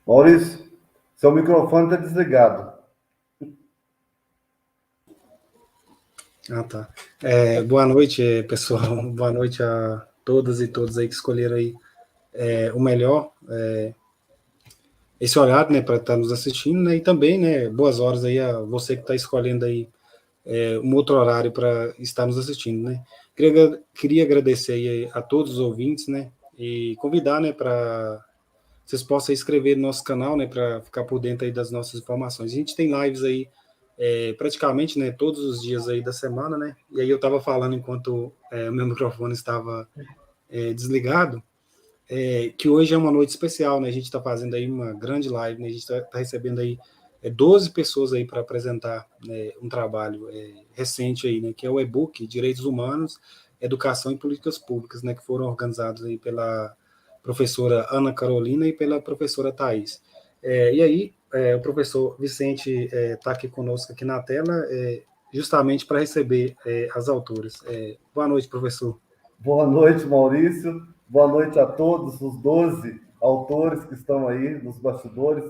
Maurício, seu microfone está desligado. Tá. Boa noite, pessoal. Boa noite a todas e todos aí que escolheram aí o melhor, esse horário, né, para estar nos assistindo, né, e também, né, boas horas aí a você que está escolhendo aí um outro horário para estar nos assistindo, né. Queria agradecer aí a todos os ouvintes, né, e convidar, né, para vocês possam inscrever no nosso canal, né, para ficar por dentro aí das nossas informações. A gente tem lives aí praticamente, né, todos os dias aí da semana, né, e aí eu estava falando enquanto o meu microfone estava desligado, que hoje é uma noite especial, né, a gente está fazendo aí uma grande live, né, a gente está recebendo aí 12 pessoas aí para apresentar, né, um trabalho recente aí, né, que é o e-book Direitos Humanos, Educação e Políticas Públicas, né, que foram organizados aí pela professora Ana Carolina e pela professora Thais. E aí, o professor Vicente está aqui conosco aqui na tela, justamente para receber as autoras. Boa noite, professor. Boa noite, Maurício. Boa noite a todos os 12 autores que estão aí nos bastidores,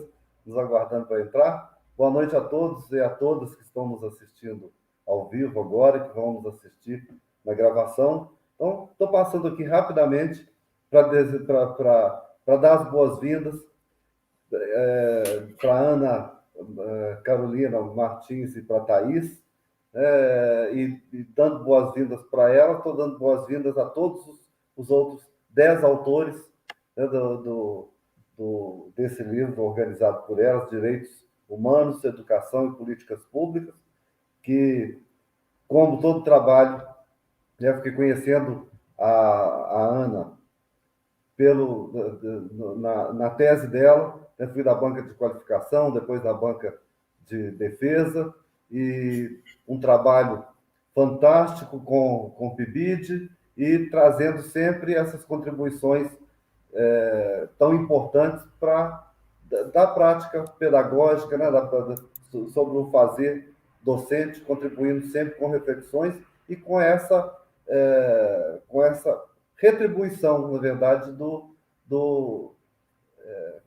nos aguardando para entrar. Boa noite a todos e a todas que estão nos assistindo ao vivo agora, que vão nos assistir na gravação. Então, estou passando aqui rapidamente para dar as boas-vindas para Ana Carolina Martins e para a Thais, e dando boas-vindas para ela, estou dando boas-vindas a todos os outros 10 autores, né, desse livro organizado por elas, Direitos Humanos, Educação e Políticas Públicas, que, como todo trabalho, eu fiquei conhecendo a Ana na tese dela, né, fui da banca de qualificação, depois da banca de defesa, e um trabalho fantástico com o PIBID e trazendo sempre essas contribuições tão importantes da prática pedagógica, né, sobre o fazer docente, contribuindo sempre com reflexões e com essa retribuição, na verdade,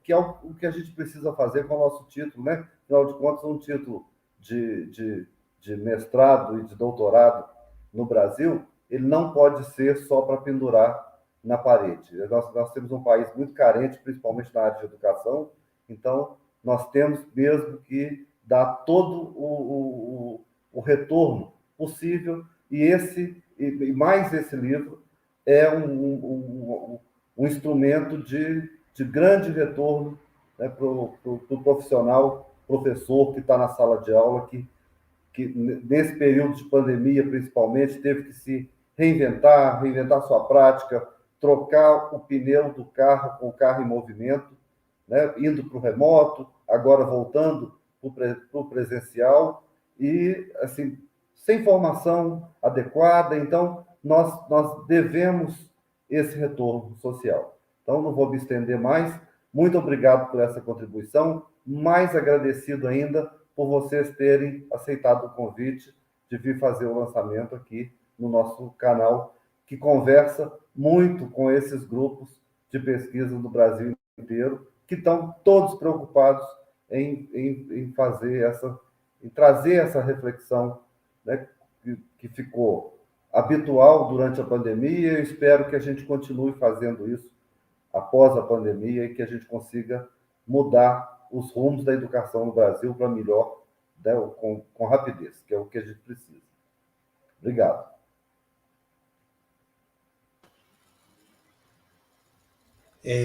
que é o que a gente precisa fazer com o nosso título, né? Afinal de contas, um título de mestrado e de doutorado no Brasil, ele não pode ser só para pendurar na parede. Nós temos um país muito carente, principalmente na área de educação, então nós temos mesmo que dar todo o retorno possível, e mais esse livro é um instrumento de grande retorno, né, para o profissional, professor que está na sala de aula, que nesse período de pandemia, principalmente, teve que se reinventar sua prática, trocar o pneu do carro com o carro em movimento, né, indo para o remoto, agora voltando para o presencial, e assim, sem formação adequada. Então, nós devemos esse retorno social. Então, não vou me estender mais. Muito obrigado por essa contribuição. Mais agradecido ainda por vocês terem aceitado o convite de vir fazer o lançamento aqui no nosso canal, que conversa muito com esses grupos de pesquisa do Brasil inteiro, que estão todos preocupados em trazer essa reflexão, né, que ficou habitual durante a pandemia. Eu espero que a gente continue fazendo isso após a pandemia e que a gente consiga mudar os rumos da educação no Brasil para melhor, né, com rapidez, que é o que a gente precisa. Obrigado.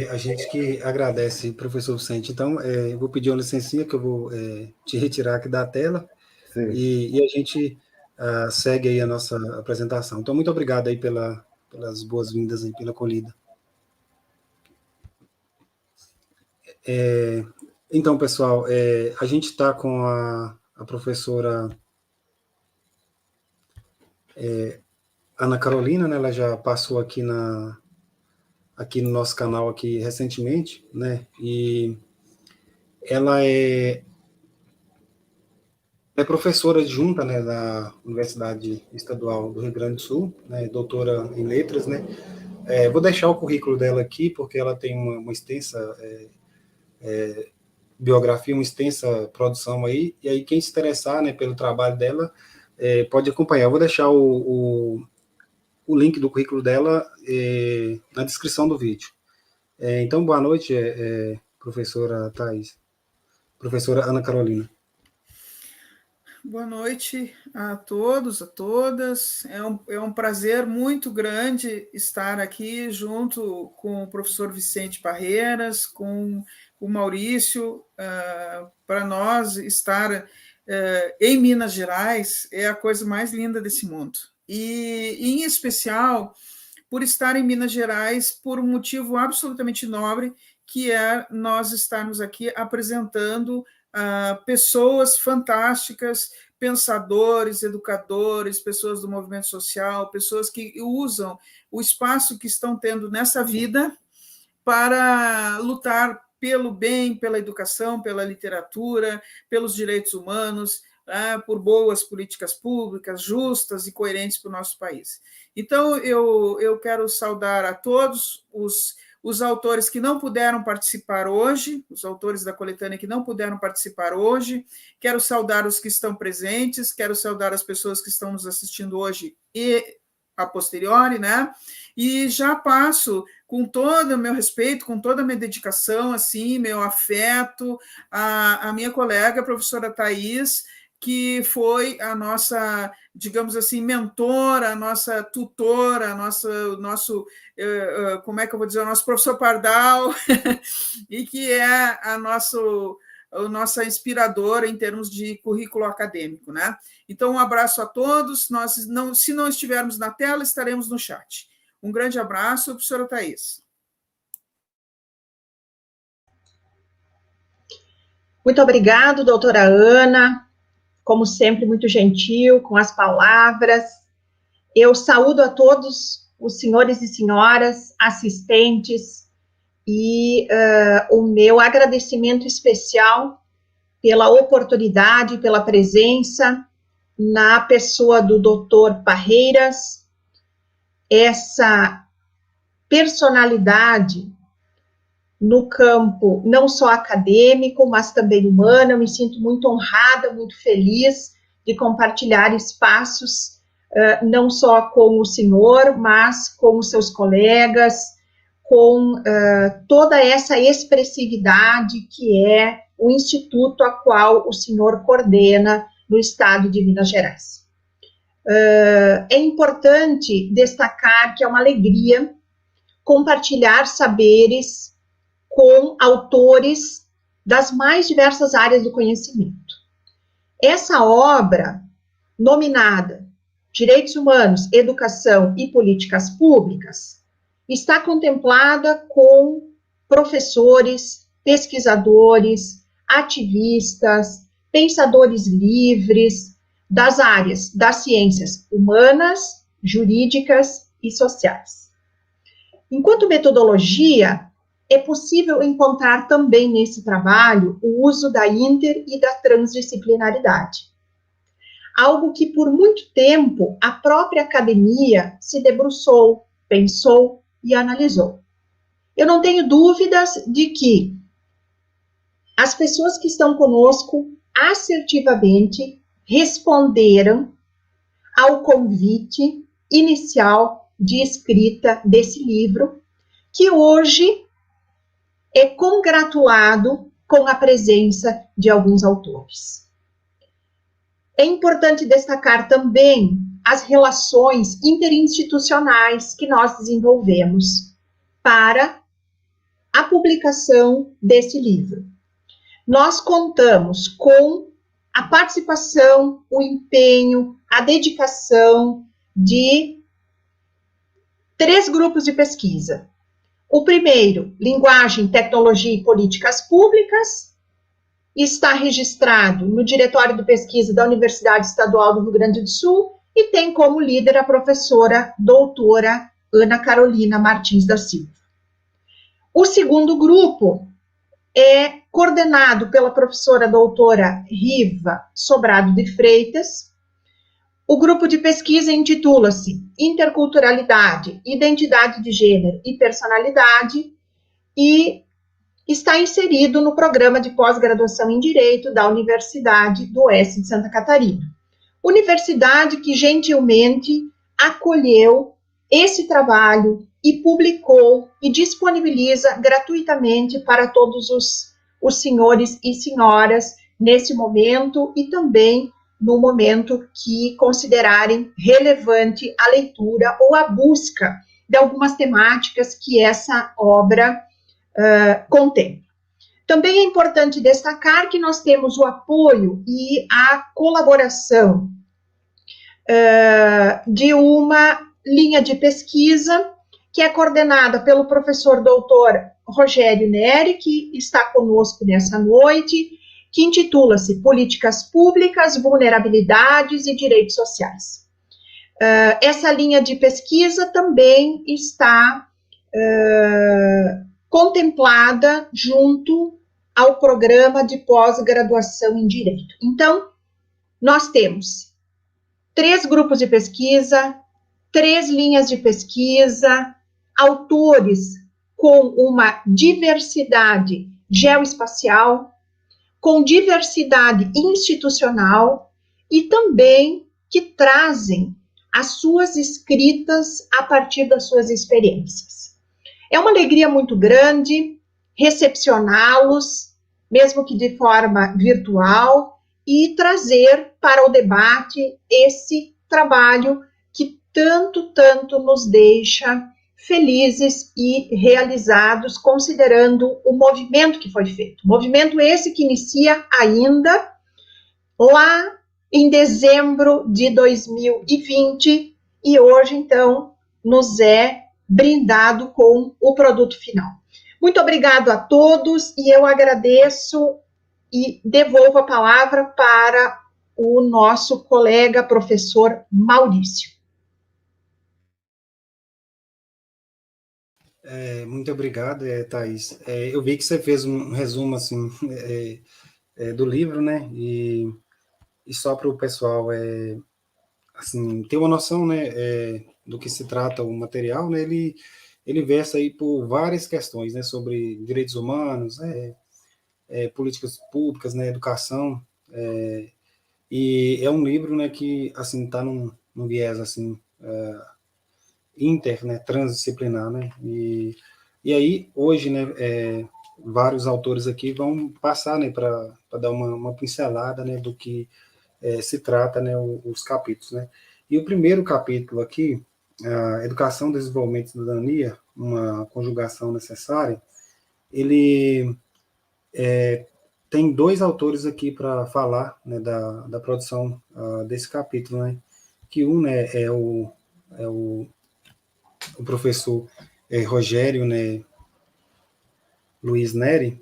A gente que agradece, professor Vicente. Então, eu vou pedir uma licencinha que eu vou te retirar aqui da tela e a gente segue aí a nossa apresentação. Então, muito obrigado aí pelas boas-vindas aí, pela acolhida. Então, pessoal, a gente está com a professora Ana Carolina, né? Ela já passou aqui no nosso canal aqui recentemente, né? E ela é professora adjunta, né, da Universidade Estadual do Rio Grande do Sul, né, doutora em letras, né. Vou deixar o currículo dela aqui, porque ela tem uma extensa biografia, uma extensa produção aí, e aí quem se interessar, né, pelo trabalho dela, pode acompanhar. Eu vou deixar o link do currículo dela na descrição do vídeo. Então, boa noite, professora Thais. Professora Ana Carolina. Boa noite a todos, a todas. É um prazer muito grande estar aqui junto com o professor Vicente Parreiras, com o Maurício. Para nós, estar em Minas Gerais é a coisa mais linda desse mundo. E, em especial, por estar em Minas Gerais por um motivo absolutamente nobre, que é nós estarmos aqui apresentando pessoas fantásticas, pensadores, educadores, pessoas do movimento social, pessoas que usam o espaço que estão tendo nessa vida para lutar pelo bem, pela educação, pela literatura, pelos direitos humanos, por boas políticas públicas justas e coerentes para o nosso país. Então, eu quero saudar a todos os autores que não puderam participar hoje, os autores da coletânea que não puderam participar hoje, quero saudar os que estão presentes, quero saudar as pessoas que estão nos assistindo hoje e a posteriori, né? E já passo com todo o meu respeito, com toda a minha dedicação, assim, meu afeto, a minha colega, a professora Thais, que foi a nossa, digamos assim, mentora, a nossa tutora, nosso, como é que eu vou dizer, o nosso professor Pardal, e que é a nossa inspiradora em termos de currículo acadêmico, né? Então, um abraço a todos. Se não estivermos na tela, estaremos no chat. Um grande abraço, professora Thais. Muito obrigado, doutora Ana, como sempre, muito gentil com as palavras. Eu saúdo a todos os senhores e senhoras assistentes e o meu agradecimento especial pela oportunidade, pela presença na pessoa do doutor Parreiras, essa personalidade no campo não só acadêmico, mas também humano. Eu me sinto muito honrada, muito feliz de compartilhar espaços, não só com o senhor, mas com os seus colegas, com toda essa expressividade que é o instituto a qual o senhor coordena no estado de Minas Gerais. É importante destacar que é uma alegria compartilhar saberes com autores das mais diversas áreas do conhecimento. Essa obra, nominada Direitos Humanos, Educação e Políticas Públicas, está contemplada com professores, pesquisadores, ativistas, pensadores livres das áreas das ciências humanas, jurídicas e sociais. Enquanto metodologia, é possível encontrar também nesse trabalho o uso da inter- e da transdisciplinaridade. Algo que por muito tempo a própria academia se debruçou, pensou e analisou. Eu não tenho dúvidas de que as pessoas que estão conosco assertivamente responderam ao convite inicial de escrita desse livro, que hoje é congratulado com a presença de alguns autores. É importante destacar também as relações interinstitucionais que nós desenvolvemos para a publicação desse livro. Nós contamos com a participação, o empenho, a dedicação de 3 grupos de pesquisa. O primeiro, Linguagem, Tecnologia e Políticas Públicas, está registrado no Diretório de Pesquisa da Universidade Estadual do Rio Grande do Sul e tem como líder a professora doutora Ana Carolina Martins da Silva. O segundo grupo é coordenado pela professora doutora Riva Sobrado de Freitas. O grupo de pesquisa intitula-se Interculturalidade, Identidade de Gênero e Personalidade, e está inserido no programa de pós-graduação em Direito da Universidade do Oeste de Santa Catarina. Universidade que gentilmente acolheu esse trabalho e publicou e disponibiliza gratuitamente para todos os senhores e senhoras nesse momento e também no momento que considerarem relevante a leitura ou a busca de algumas temáticas que essa obra contém. Também é importante destacar que nós temos o apoio e a colaboração de uma linha de pesquisa que é coordenada pelo professor doutor Rogério Neri, que está conosco nessa noite, que intitula-se Políticas Públicas, Vulnerabilidades e Direitos Sociais. Essa linha de pesquisa também está contemplada junto ao programa de pós-graduação em Direito. Então, nós temos 3 grupos de pesquisa, 3 linhas de pesquisa, autores com uma diversidade geoespacial, com diversidade institucional e também que trazem as suas escritas a partir das suas experiências. É uma alegria muito grande recepcioná-los, mesmo que de forma virtual, e trazer para o debate esse trabalho que tanto nos deixa felizes e realizados, considerando o movimento que foi feito. Movimento esse que inicia ainda lá em dezembro de 2020 e hoje, então, nos é brindado com o produto final. Muito obrigado a todos e eu agradeço e devolvo a palavra para o nosso colega professor Maurício. Muito obrigado, Thaís. Eu vi que você fez um resumo assim, do livro, né? E só para o pessoal assim, ter uma noção, né, do que se trata o material, né? Ele versa aí por várias questões, né, sobre direitos humanos, políticas públicas, né, educação, e é um livro, né, que assim está num viés assim né, transdisciplinar, né, e aí hoje, né, vários autores aqui vão passar, né, para dar uma pincelada, né, do que se trata, né, os capítulos, né. E o primeiro capítulo aqui, a Educação, Desenvolvimento e Cidadania, uma conjugação necessária, ele tem 2 autores aqui para falar, né, da produção desse capítulo, né, que um, né, é o professor Rogério, né, Luiz Neri.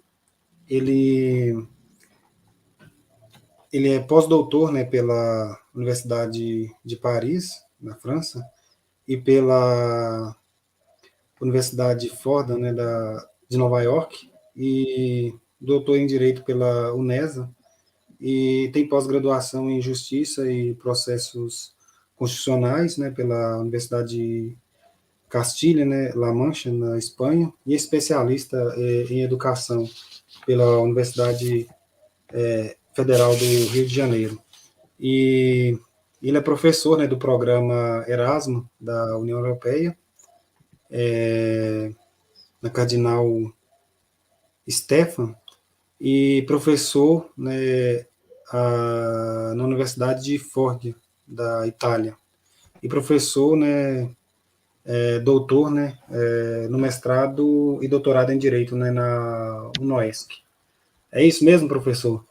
Ele é pós-doutor, né, pela Universidade de Paris, na França, e pela Universidade Fordham, né, de Nova York, e doutor em Direito pela UNESA, e tem pós-graduação em Justiça e Processos Constitucionais, né, pela Universidade de Castilha, né, La Mancha, na Espanha, e especialista em Educação pela Universidade Federal do Rio de Janeiro. E ele é professor, né, do programa Erasmus da União Europeia, na Cardinal Stefan, e professor, né, na Universidade de Foggia, da Itália, e professor, né, doutor, né, no mestrado e doutorado em Direito, né, na UNOESC. É isso mesmo, professor?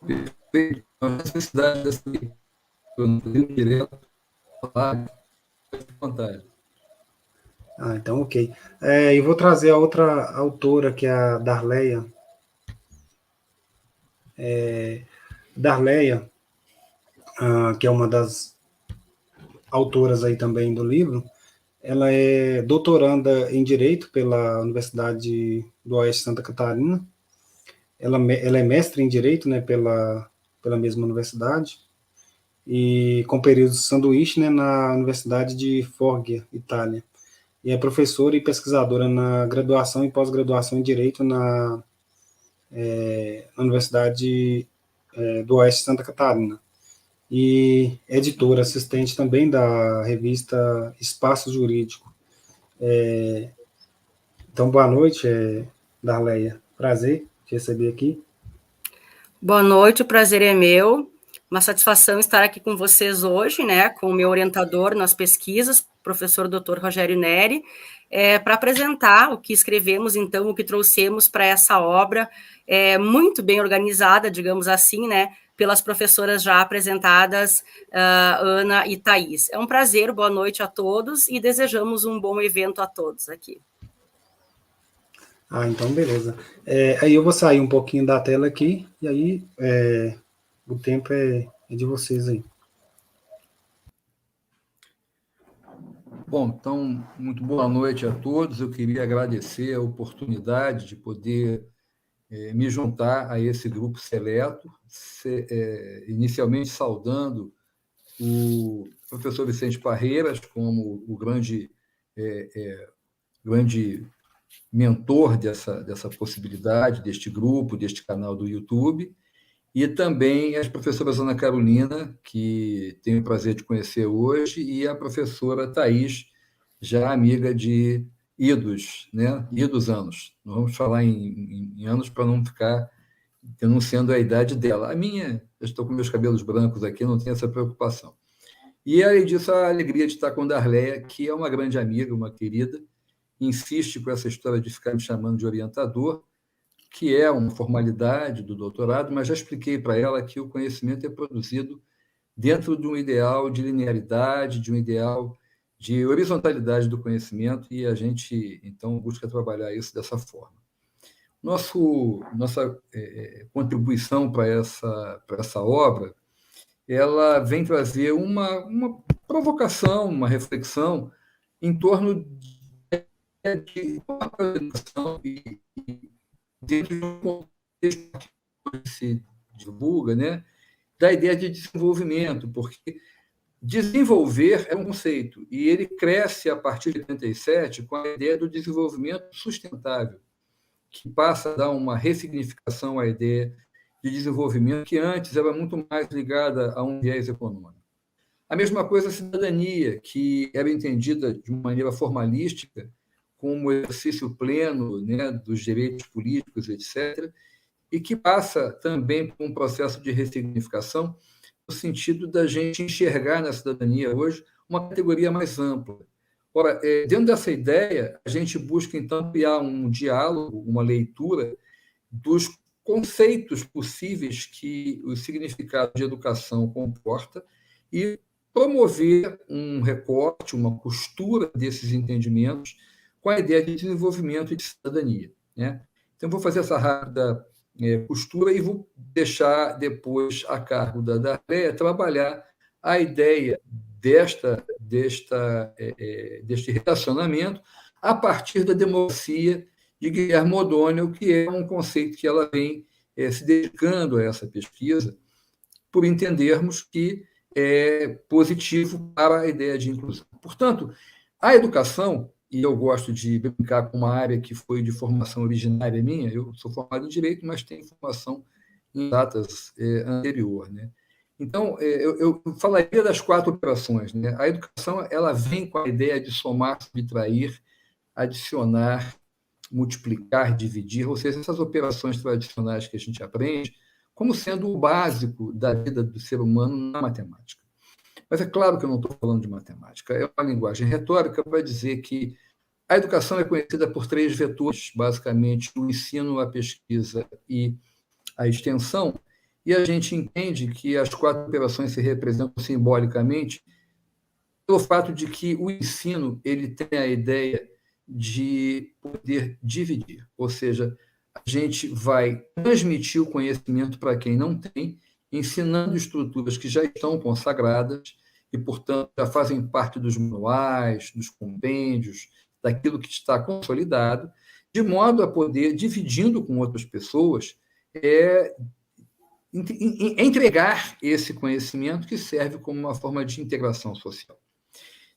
Perfeito. A necessidade dessa eu não tenho direito a falar, vontade. Então, ok. Eu vou trazer a outra autora, que é a Darleia. Darleia, que é uma das autoras aí também do livro, ela é doutoranda em Direito pela Universidade do Oeste de Santa Catarina. Ela é mestre em Direito, né, pela mesma universidade, e com período de sanduíche, né, na Universidade de Foggia, Itália. e é professora e pesquisadora na graduação e pós-graduação em Direito na Universidade do Oeste de Santa Catarina. E editora, assistente também da revista Espaço Jurídico. Então, boa noite, Darleia. Prazer te receber aqui. Boa noite, o prazer é meu. Uma satisfação estar aqui com vocês hoje, né, com o meu orientador nas pesquisas, professor Dr. Rogério Neri, para apresentar o que escrevemos, então, o que trouxemos para essa obra, muito bem organizada, digamos assim, né, pelas professoras já apresentadas, Ana e Thaís. É um prazer, boa noite a todos e desejamos um bom evento a todos aqui. Então beleza. Aí eu vou sair um pouquinho da tela aqui, e aí o tempo é de vocês aí. Bom, então, muito boa noite a todos. Eu queria agradecer a oportunidade de poder me juntar a esse grupo seleto, inicialmente saudando o professor Vicente Parreiras como o grande mentor dessa possibilidade, deste grupo, deste canal do YouTube, e também as professoras Ana Carolina, que tenho o prazer de conhecer hoje, e a professora Thaís, já amiga de idos, né? Idos anos. Não vamos falar em anos para não ficar denunciando a idade dela. A minha, eu estou com meus cabelos brancos aqui, não tenho essa preocupação. E, além disso, a alegria de estar com a Darleia, que é uma grande amiga, uma querida, insiste com essa história de ficar me chamando de orientador, que é uma formalidade do doutorado, mas já expliquei para ela que o conhecimento é produzido dentro de um ideal de linearidade, de um ideal de horizontalidade do conhecimento, e a gente, então, busca trabalhar isso dessa forma. Nossa contribuição para essa obra, ela vem trazer uma provocação, uma reflexão em torno de uma apresentação e dentro de um contexto que se divulga, né, da ideia de desenvolvimento, porque desenvolver é um conceito, e ele cresce a partir de 87 com a ideia do desenvolvimento sustentável, que passa a dar uma ressignificação à ideia de desenvolvimento que antes era muito mais ligada a um viés econômico. A mesma coisa a cidadania, que era entendida de uma maneira formalística, como exercício pleno, né, dos direitos políticos, etc., e que passa também por um processo de ressignificação, no sentido da gente enxergar na cidadania hoje uma categoria mais ampla. Ora, dentro dessa ideia, a gente busca, então, criar um diálogo, uma leitura dos conceitos possíveis que o significado de educação comporta e promover um recorte, uma costura desses entendimentos com a ideia de desenvolvimento e de cidadania, né? Então, vou fazer essa rápida costura e vou deixar depois a cargo da Darleia trabalhar a ideia deste relacionamento a partir da democracia de Guilherme O'Donnell, que é um conceito que ela vem se dedicando a essa pesquisa, por entendermos que é positivo para a ideia de inclusão. Portanto, a educação, e eu gosto de brincar com uma área que foi de formação originária minha, eu sou formado em Direito, mas tenho formação em datas anterior, né? Então, eu falaria das 4 operações, né? A educação, ela vem com a ideia de somar, subtrair, adicionar, multiplicar, dividir, ou seja, essas operações tradicionais que a gente aprende, como sendo o básico da vida do ser humano na matemática. Mas é claro que eu não estou falando de matemática, é uma linguagem retórica para dizer que a educação é conhecida por 3 vetores, basicamente o ensino, a pesquisa e a extensão, e a gente entende que as 4 operações se representam simbolicamente pelo fato de que o ensino ele tem a ideia de poder dividir, ou seja, a gente vai transmitir o conhecimento para quem não tem, ensinando estruturas que já estão consagradas e, portanto, já fazem parte dos manuais, dos compêndios, daquilo que está consolidado, de modo a poder, dividindo com outras pessoas, entregar esse conhecimento que serve como uma forma de integração social.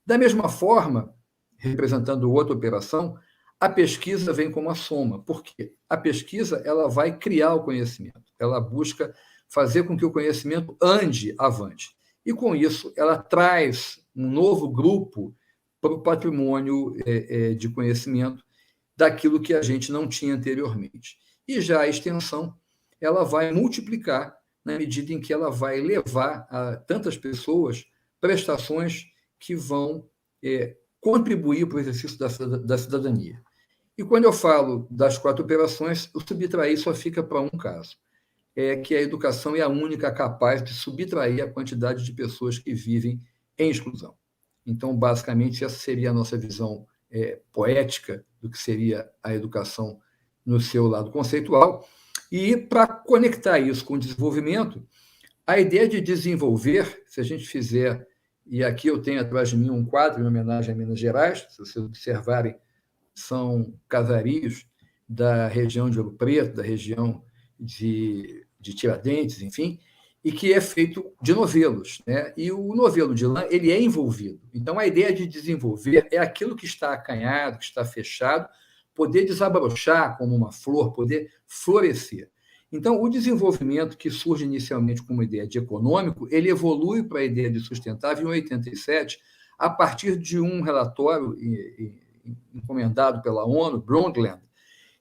Da mesma forma, representando outra operação, a pesquisa vem como a soma. Por quê? A pesquisa ela vai criar o conhecimento, ela busca fazer com que o conhecimento ande avante. E, com isso, ela traz um novo grupo para o patrimônio de conhecimento daquilo que a gente não tinha anteriormente. E já a extensão, ela vai multiplicar na medida em que ela vai levar a tantas pessoas prestações que vão contribuir para o exercício da cidadania. E quando eu falo das 4 operações, o subtrair só fica para um caso, que a educação é a única capaz de subtrair a quantidade de pessoas que vivem em exclusão. Então, basicamente, essa seria a nossa visão poética do que seria a educação no seu lado conceitual. E, para conectar isso com o desenvolvimento, a ideia de desenvolver, se a gente fizer, e aqui eu tenho atrás de mim um quadro em homenagem a Minas Gerais, se vocês observarem, são casarios da região de Ouro Preto, da região de Tiradentes, enfim, e que é feito de novelos, né? E o novelo de lã, ele é envolvido. Então, a ideia de desenvolver é aquilo que está acanhado, que está fechado, poder desabrochar como uma flor, poder florescer. Então, o desenvolvimento, que surge inicialmente como ideia de econômico, ele evolui para a ideia de sustentável em 87, a partir de um relatório encomendado pela ONU, Brundtland,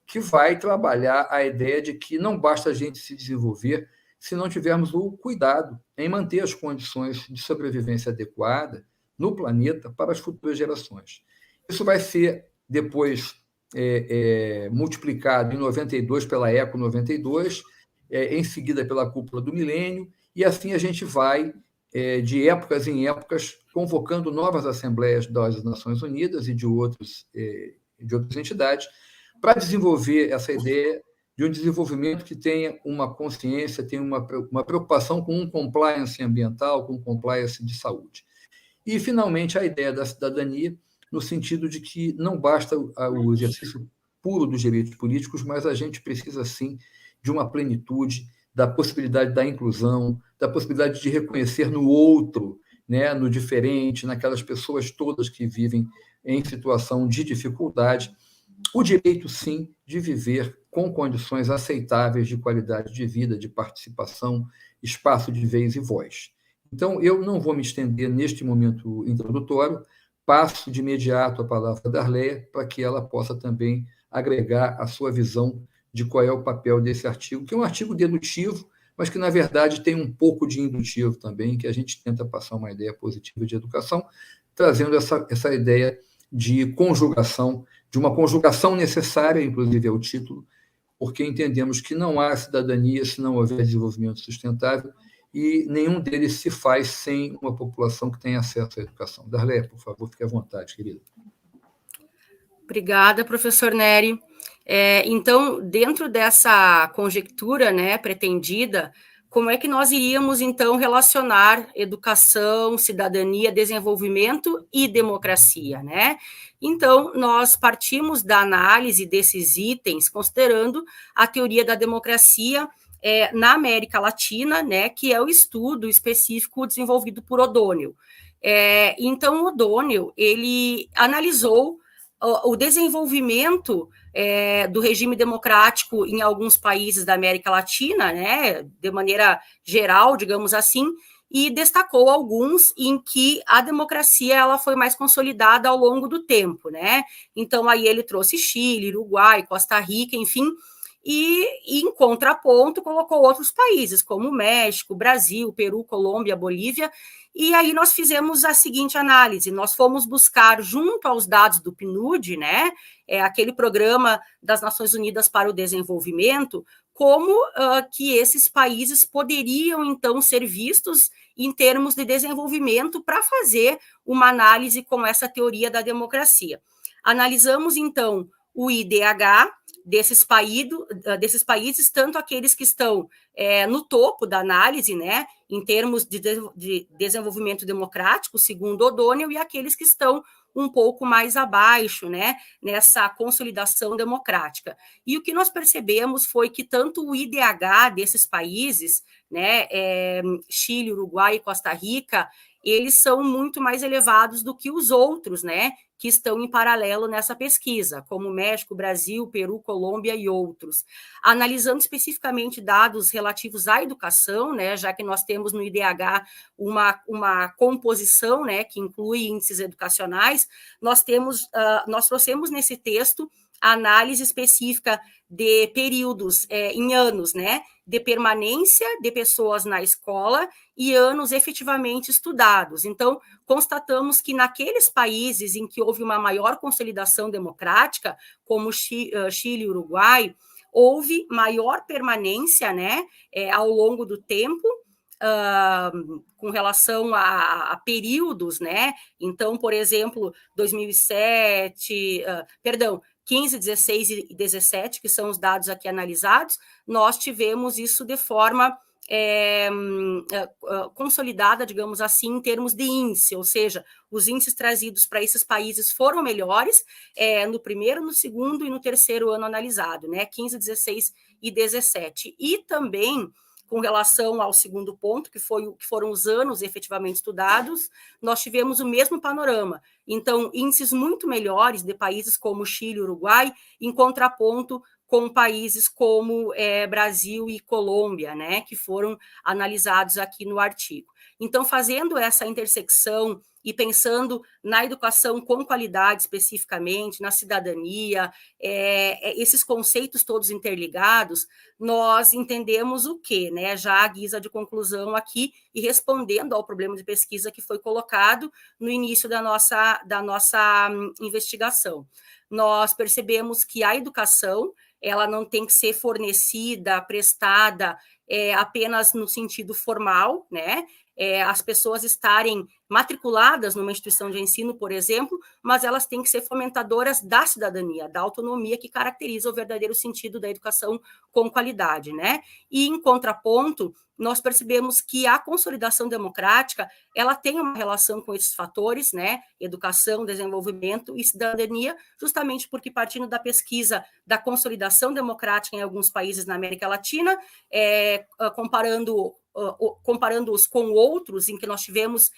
que vai trabalhar a ideia de que não basta a gente se desenvolver se não tivermos o cuidado em manter as condições de sobrevivência adequada no planeta para as futuras gerações. Isso vai ser depois multiplicado em 92 pela ECO 92, em seguida pela Cúpula do Milênio, e assim a gente vai, de épocas em épocas, convocando novas assembleias das Nações Unidas e de outras entidades, para desenvolver essa ideia de um desenvolvimento que tenha uma consciência, tenha uma preocupação com um compliance ambiental, com um compliance de saúde. E, finalmente, a ideia da cidadania, no sentido de que não basta o exercício puro dos direitos políticos, mas a gente precisa, sim, de uma plenitude, da possibilidade da inclusão, da possibilidade de reconhecer no outro, né, no diferente, naquelas pessoas todas que vivem em situação de dificuldade, o direito, sim, de viver com condições aceitáveis de qualidade de vida, de participação, espaço de vez e voz. Então, eu não vou me estender neste momento introdutório, passo de imediato a palavra da Arleia para que ela possa também agregar a sua visão de qual é o papel desse artigo, que é um artigo dedutivo, mas que, na verdade, tem um pouco de indutivo também, que a gente tenta passar uma ideia positiva de educação, trazendo essa ideia de conjugação, de uma conjugação necessária, inclusive é o título, porque entendemos que não há cidadania se não houver desenvolvimento sustentável, e nenhum deles se faz sem uma população que tenha acesso à educação. Darlé, por favor, fique à vontade, querida. Obrigada, professor Nery. Então, dentro dessa conjectura, né, pretendida, como é que nós iríamos, então, relacionar educação, cidadania, desenvolvimento e democracia, né? Então, nós partimos da análise desses itens, considerando a teoria da democracia na América Latina, né, que é o estudo específico desenvolvido por O'Donnell. Então, O'Donnell, ele analisou o desenvolvimento do regime democrático em alguns países da América Latina, né, de maneira geral, digamos assim, e destacou alguns em que a democracia ela foi mais consolidada ao longo do tempo, né? Então, aí ele trouxe Chile, Uruguai, Costa Rica, enfim, e em contraponto colocou outros países, como México, Brasil, Peru, Colômbia, Bolívia, e aí nós fizemos a seguinte análise, nós fomos buscar, junto aos dados do PNUD, né, aquele Programa das Nações Unidas para o Desenvolvimento, como que esses países poderiam, então, ser vistos em termos de desenvolvimento para fazer uma análise com essa teoria da democracia. Analisamos, então, o IDH desses países, tanto aqueles que estão no topo da análise, né, em termos de desenvolvimento democrático, segundo O'Donnell, e aqueles que estão um pouco mais abaixo, né, nessa consolidação democrática. E o que nós percebemos foi que tanto o IDH desses países, né, Chile, Uruguai e Costa Rica, eles são muito mais elevados do que os outros, né, que estão em paralelo nessa pesquisa, como México, Brasil, Peru, Colômbia e outros. Analisando especificamente dados relativos à educação, né, já que nós temos no IDH uma composição, né, que inclui índices educacionais, nós trouxemos nesse texto a análise específica de períodos em anos, né, de permanência de pessoas na escola e anos efetivamente estudados. Então, constatamos que naqueles países em que houve uma maior consolidação democrática, como Chile e Uruguai, houve maior permanência, né, ao longo do tempo, com relação a períodos, né? Então, por exemplo, 15, 16 e 17, que são os dados aqui analisados, nós tivemos isso de forma consolidada, digamos assim, em termos de índice, ou seja, os índices trazidos para esses países foram melhores no primeiro, no segundo e no terceiro ano analisado, né? 15, 16 e 17. E também, com relação ao segundo ponto, que foram os anos efetivamente estudados, nós tivemos o mesmo panorama. Então, índices muito melhores de países como Chile e Uruguai, em contraponto com países como Brasil e Colômbia, né, que foram analisados aqui no artigo. Então, fazendo essa intersecção e pensando na educação com qualidade especificamente, na cidadania, esses conceitos todos interligados, nós entendemos o quê, né? Já à guisa de conclusão aqui e respondendo ao problema de pesquisa que foi colocado no início da nossa investigação. Nós percebemos que a educação, ela não tem que ser fornecida, prestada apenas no sentido formal, né? As pessoas estarem matriculadas numa instituição de ensino, por exemplo, mas elas têm que ser fomentadoras da cidadania, da autonomia que caracteriza o verdadeiro sentido da educação com qualidade, né? E, em contraponto, nós percebemos que a consolidação democrática, ela tem uma relação com esses fatores, né? Educação, desenvolvimento e cidadania, justamente porque, partindo da pesquisa da consolidação democrática em alguns países na América Latina, comparando-os com outros em que nós tivemos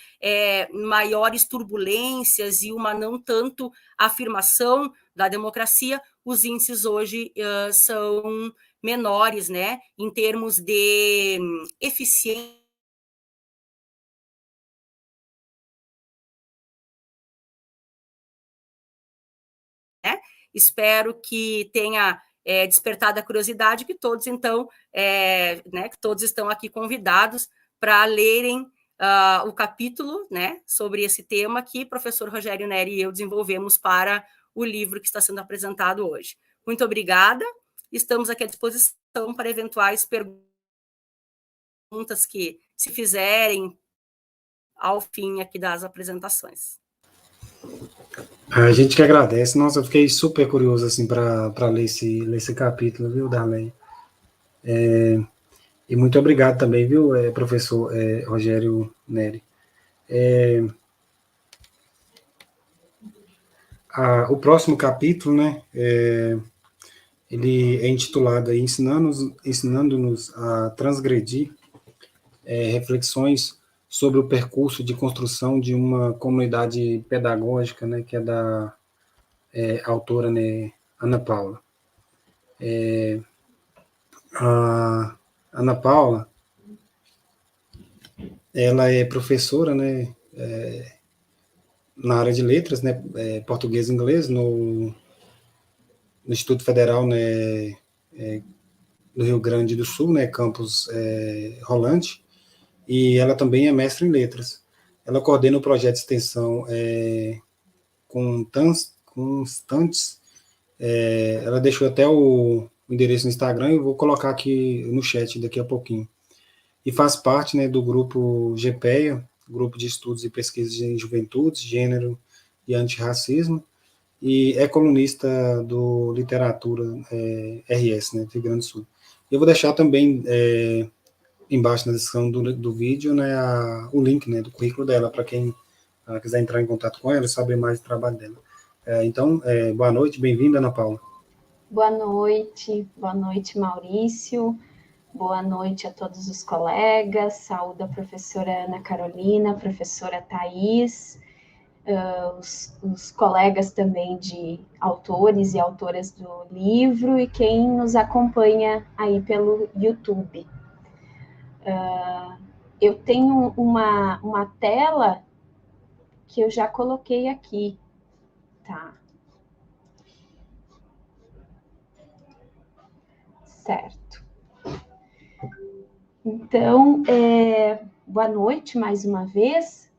maiores turbulências e uma não tanto afirmação da democracia, os índices hoje são menores, né, em termos de eficiência. Espero que tenha despertado a curiosidade, que todos, então, que todos estão aqui convidados para lerem o capítulo, né, sobre esse tema que o professor Rogério Neri e eu desenvolvemos para o livro que está sendo apresentado hoje. Muito obrigada, estamos aqui à disposição para eventuais perguntas que se fizerem ao fim aqui das apresentações. A gente que agradece. Nossa, eu fiquei super curioso assim para ler esse capítulo, viu, Darley? E muito obrigado também, viu, professor Rogério Neri. O próximo capítulo, né, ele é intitulado aí, Ensinando-nos a Transgredir, reflexões sobre o percurso de construção de uma comunidade pedagógica, né, que é da autora, né, Ana Paula. A Ana Paula, ela é professora, né, na área de letras, né, português e inglês, no Instituto Federal, né, do Rio Grande do Sul, né, campus Rolante, e ela também é mestre em letras. Ela coordena o projeto de extensão Constantes. Ela deixou até o endereço no Instagram, eu vou colocar aqui no chat daqui a pouquinho. E faz parte, né, do grupo GPEA, Grupo de Estudos e Pesquisas em Juventudes, Gênero e Antirracismo, e é colunista do Literatura RS, né, do Rio Grande do Sul. Eu vou deixar também embaixo na descrição do vídeo, né, o link, né, do currículo dela, para quem quiser entrar em contato com ela e saber mais do trabalho dela. Então, boa noite, bem-vinda, Ana Paula. Boa noite, Maurício, boa noite a todos os colegas, saúdo a professora Ana Carolina, a professora Thais, os colegas também de autores e autoras do livro e quem nos acompanha aí pelo YouTube. Eu tenho uma tela que eu já coloquei aqui, tá? Certo. Então, boa noite mais uma vez,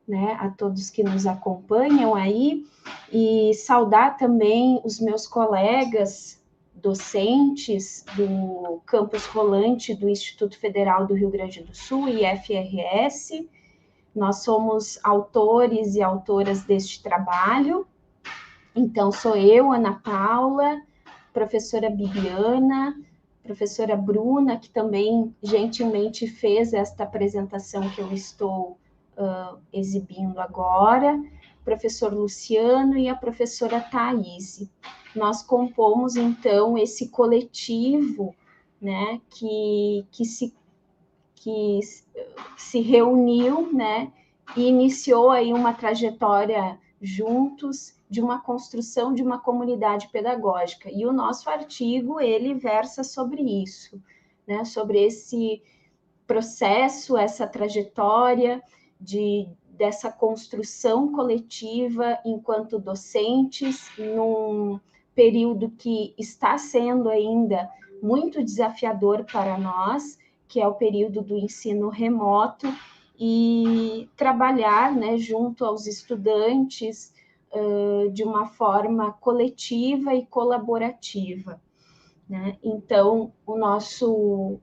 né, a todos que nos acompanham aí, e saudar também os meus colegas docentes do Campus Rolante do Instituto Federal do Rio Grande do Sul, IFRS. Nós somos autores e autoras deste trabalho. Então, sou eu, Ana Paula, professora Bibiana, professora Bruna, que também gentilmente fez esta apresentação que eu estou exibindo agora, professor Luciano e a professora Thaís. Nós compomos, então, esse coletivo, né, que se reuniu, né, e iniciou aí uma trajetória juntos de uma construção de uma comunidade pedagógica. E o nosso artigo, ele versa sobre isso, né, sobre esse processo, essa trajetória dessa construção coletiva enquanto docentes, num período que está sendo ainda muito desafiador para nós, que é o período do ensino remoto, e trabalhar, né, junto aos estudantes de uma forma coletiva e colaborativa, né? Então, o nosso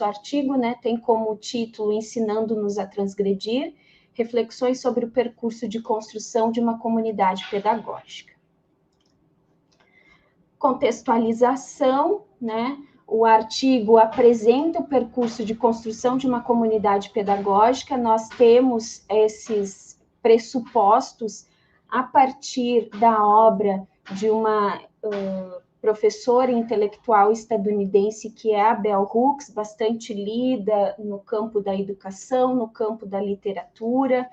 artigo, né, tem como título Ensinando-nos a Transgredir, reflexões sobre o percurso de construção de uma comunidade pedagógica. Contextualização, né? O artigo apresenta o percurso de construção de uma comunidade pedagógica. Nós temos esses pressupostos a partir da obra de uma professora intelectual estadunidense, que é a Bell Hooks, bastante lida no campo da educação, no campo da literatura.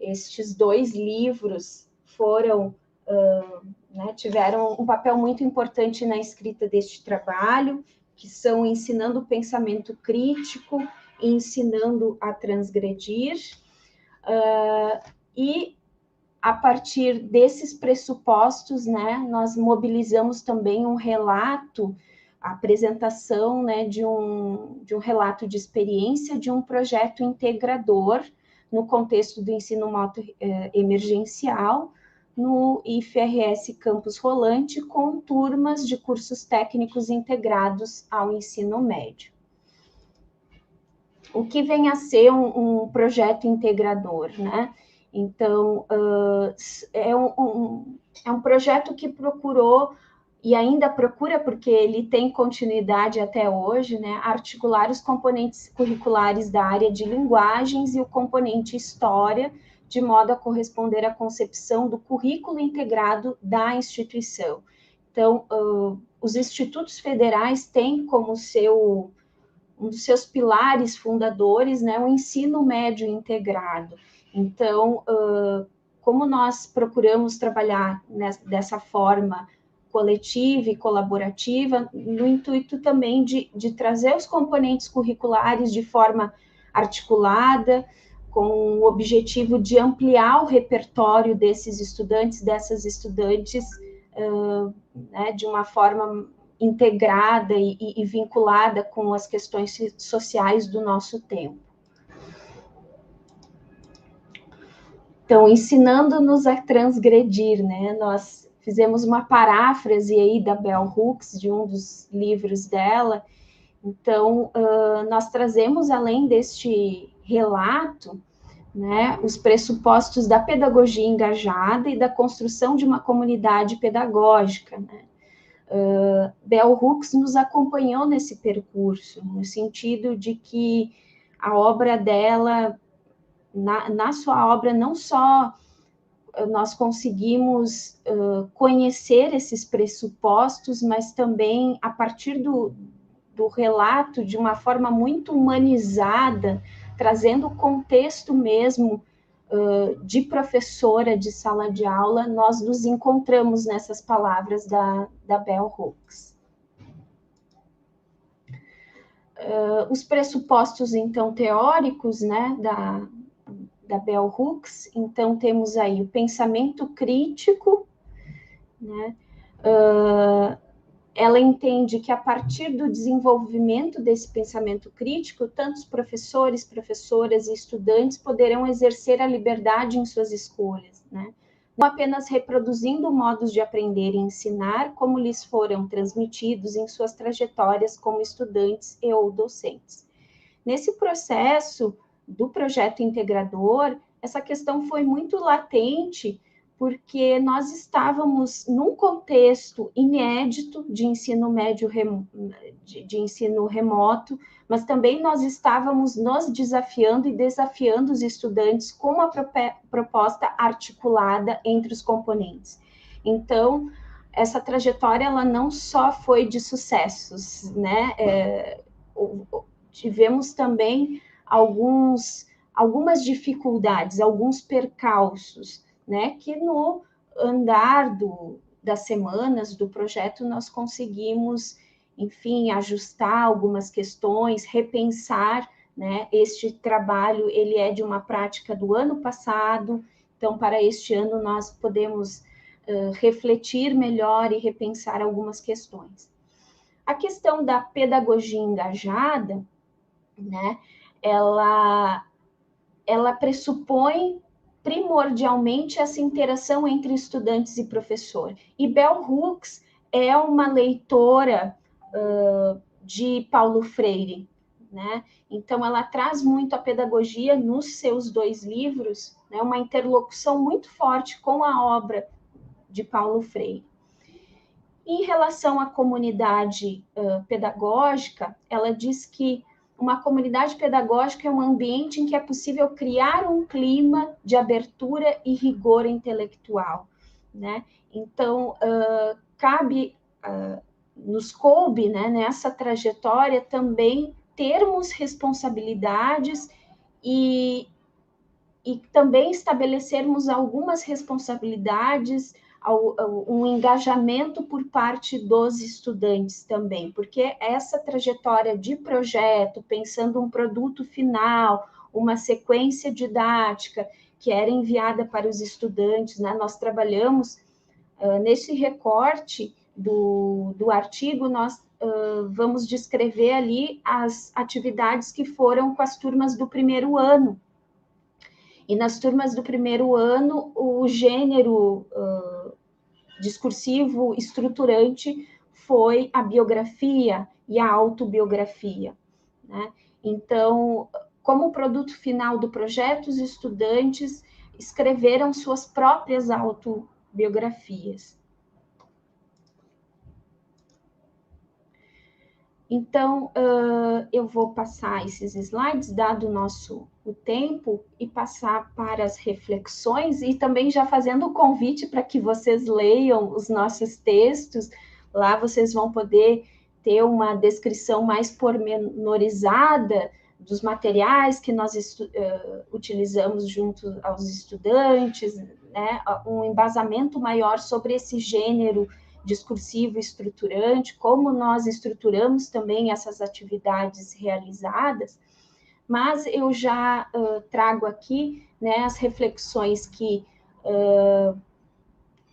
Estes 2 livros foram, né, tiveram um papel muito importante na escrita deste trabalho, que são Ensinando o Pensamento Crítico e Ensinando a Transgredir. E a partir desses pressupostos, né, nós mobilizamos também um relato, a apresentação, né, de um relato de experiência de um projeto integrador no contexto do ensino emergencial no IFRS Campus Rolante, com turmas de cursos técnicos integrados ao ensino médio. O que vem a ser um projeto integrador, né? Então, é um projeto que procurou, e ainda procura, porque ele tem continuidade até hoje, né, articular os componentes curriculares da área de linguagens e o componente história, de modo a corresponder à concepção do currículo integrado da instituição. Então, os institutos federais têm como um dos seus pilares fundadores, né, o ensino médio integrado. Então, como nós procuramos trabalhar dessa forma coletiva e colaborativa, no intuito também de trazer os componentes curriculares de forma articulada, com o objetivo de ampliar o repertório desses estudantes, dessas estudantes, né, de uma forma integrada e vinculada com as questões sociais do nosso tempo. Então, ensinando-nos a transgredir, né? Nós fizemos uma paráfrase aí da Bell Hooks, de um dos livros dela. Então, nós trazemos, além deste relato, né, os pressupostos da pedagogia engajada e da construção de uma comunidade pedagógica, né? Bell Hooks nos acompanhou nesse percurso, no sentido de que a obra dela, na sua obra, não só nós conseguimos conhecer esses pressupostos, mas também, a partir do relato, de uma forma muito humanizada, trazendo o contexto mesmo de professora de sala de aula, nós nos encontramos nessas palavras da Bell Hooks. Os pressupostos, então, teóricos, né, da Bell Hooks, então temos aí o pensamento crítico, né, ela entende que a partir do desenvolvimento desse pensamento crítico, tantos professores, professoras e estudantes poderão exercer a liberdade em suas escolhas, né? Não apenas reproduzindo modos de aprender e ensinar, como lhes foram transmitidos em suas trajetórias como estudantes e ou docentes. Nesse processo do projeto integrador, essa questão foi muito latente, porque nós estávamos num contexto inédito de ensino médio, de ensino remoto, mas também nós estávamos nos desafiando e desafiando os estudantes com uma proposta articulada entre os componentes. Então, essa trajetória, ela não só foi de sucessos, né? Tivemos também algumas dificuldades, alguns percalços, né, que no andar das semanas do projeto nós conseguimos, enfim, ajustar algumas questões, repensar, né, este trabalho, ele é de uma prática do ano passado, então para este ano nós podemos refletir melhor e repensar algumas questões. A questão da pedagogia engajada, né, ela pressupõe primordialmente essa interação entre estudantes e professor. E Bell Hooks é uma leitora de Paulo Freire, né? Então, ela traz muito a pedagogia nos seus 2 livros, né? Uma interlocução muito forte com a obra de Paulo Freire. Em relação à comunidade pedagógica, ela diz que uma comunidade pedagógica é um ambiente em que é possível criar um clima de abertura e rigor intelectual, né? Então, nos coube, né, nessa trajetória também termos responsabilidades e também estabelecermos algumas responsabilidades, um engajamento por parte dos estudantes também, porque essa trajetória de projeto, pensando um produto final, uma sequência didática que era enviada para os estudantes, né? Nós trabalhamos nesse recorte do artigo, nós vamos descrever ali as atividades que foram com as turmas do primeiro ano. E nas turmas do primeiro ano, o gênero discursivo estruturante foi a biografia e a autobiografia, né? Então, como produto final do projeto, os estudantes escreveram suas próprias autobiografias. Então, eu vou passar esses slides, dado o tempo, e passar para as reflexões, e também já fazendo o convite para que vocês leiam os nossos textos. Lá vocês vão poder ter uma descrição mais pormenorizada dos materiais que nós utilizamos junto aos estudantes, né? Um embasamento maior sobre esse gênero discursivo estruturante, como nós estruturamos também essas atividades realizadas, mas eu já trago aqui, né, as reflexões que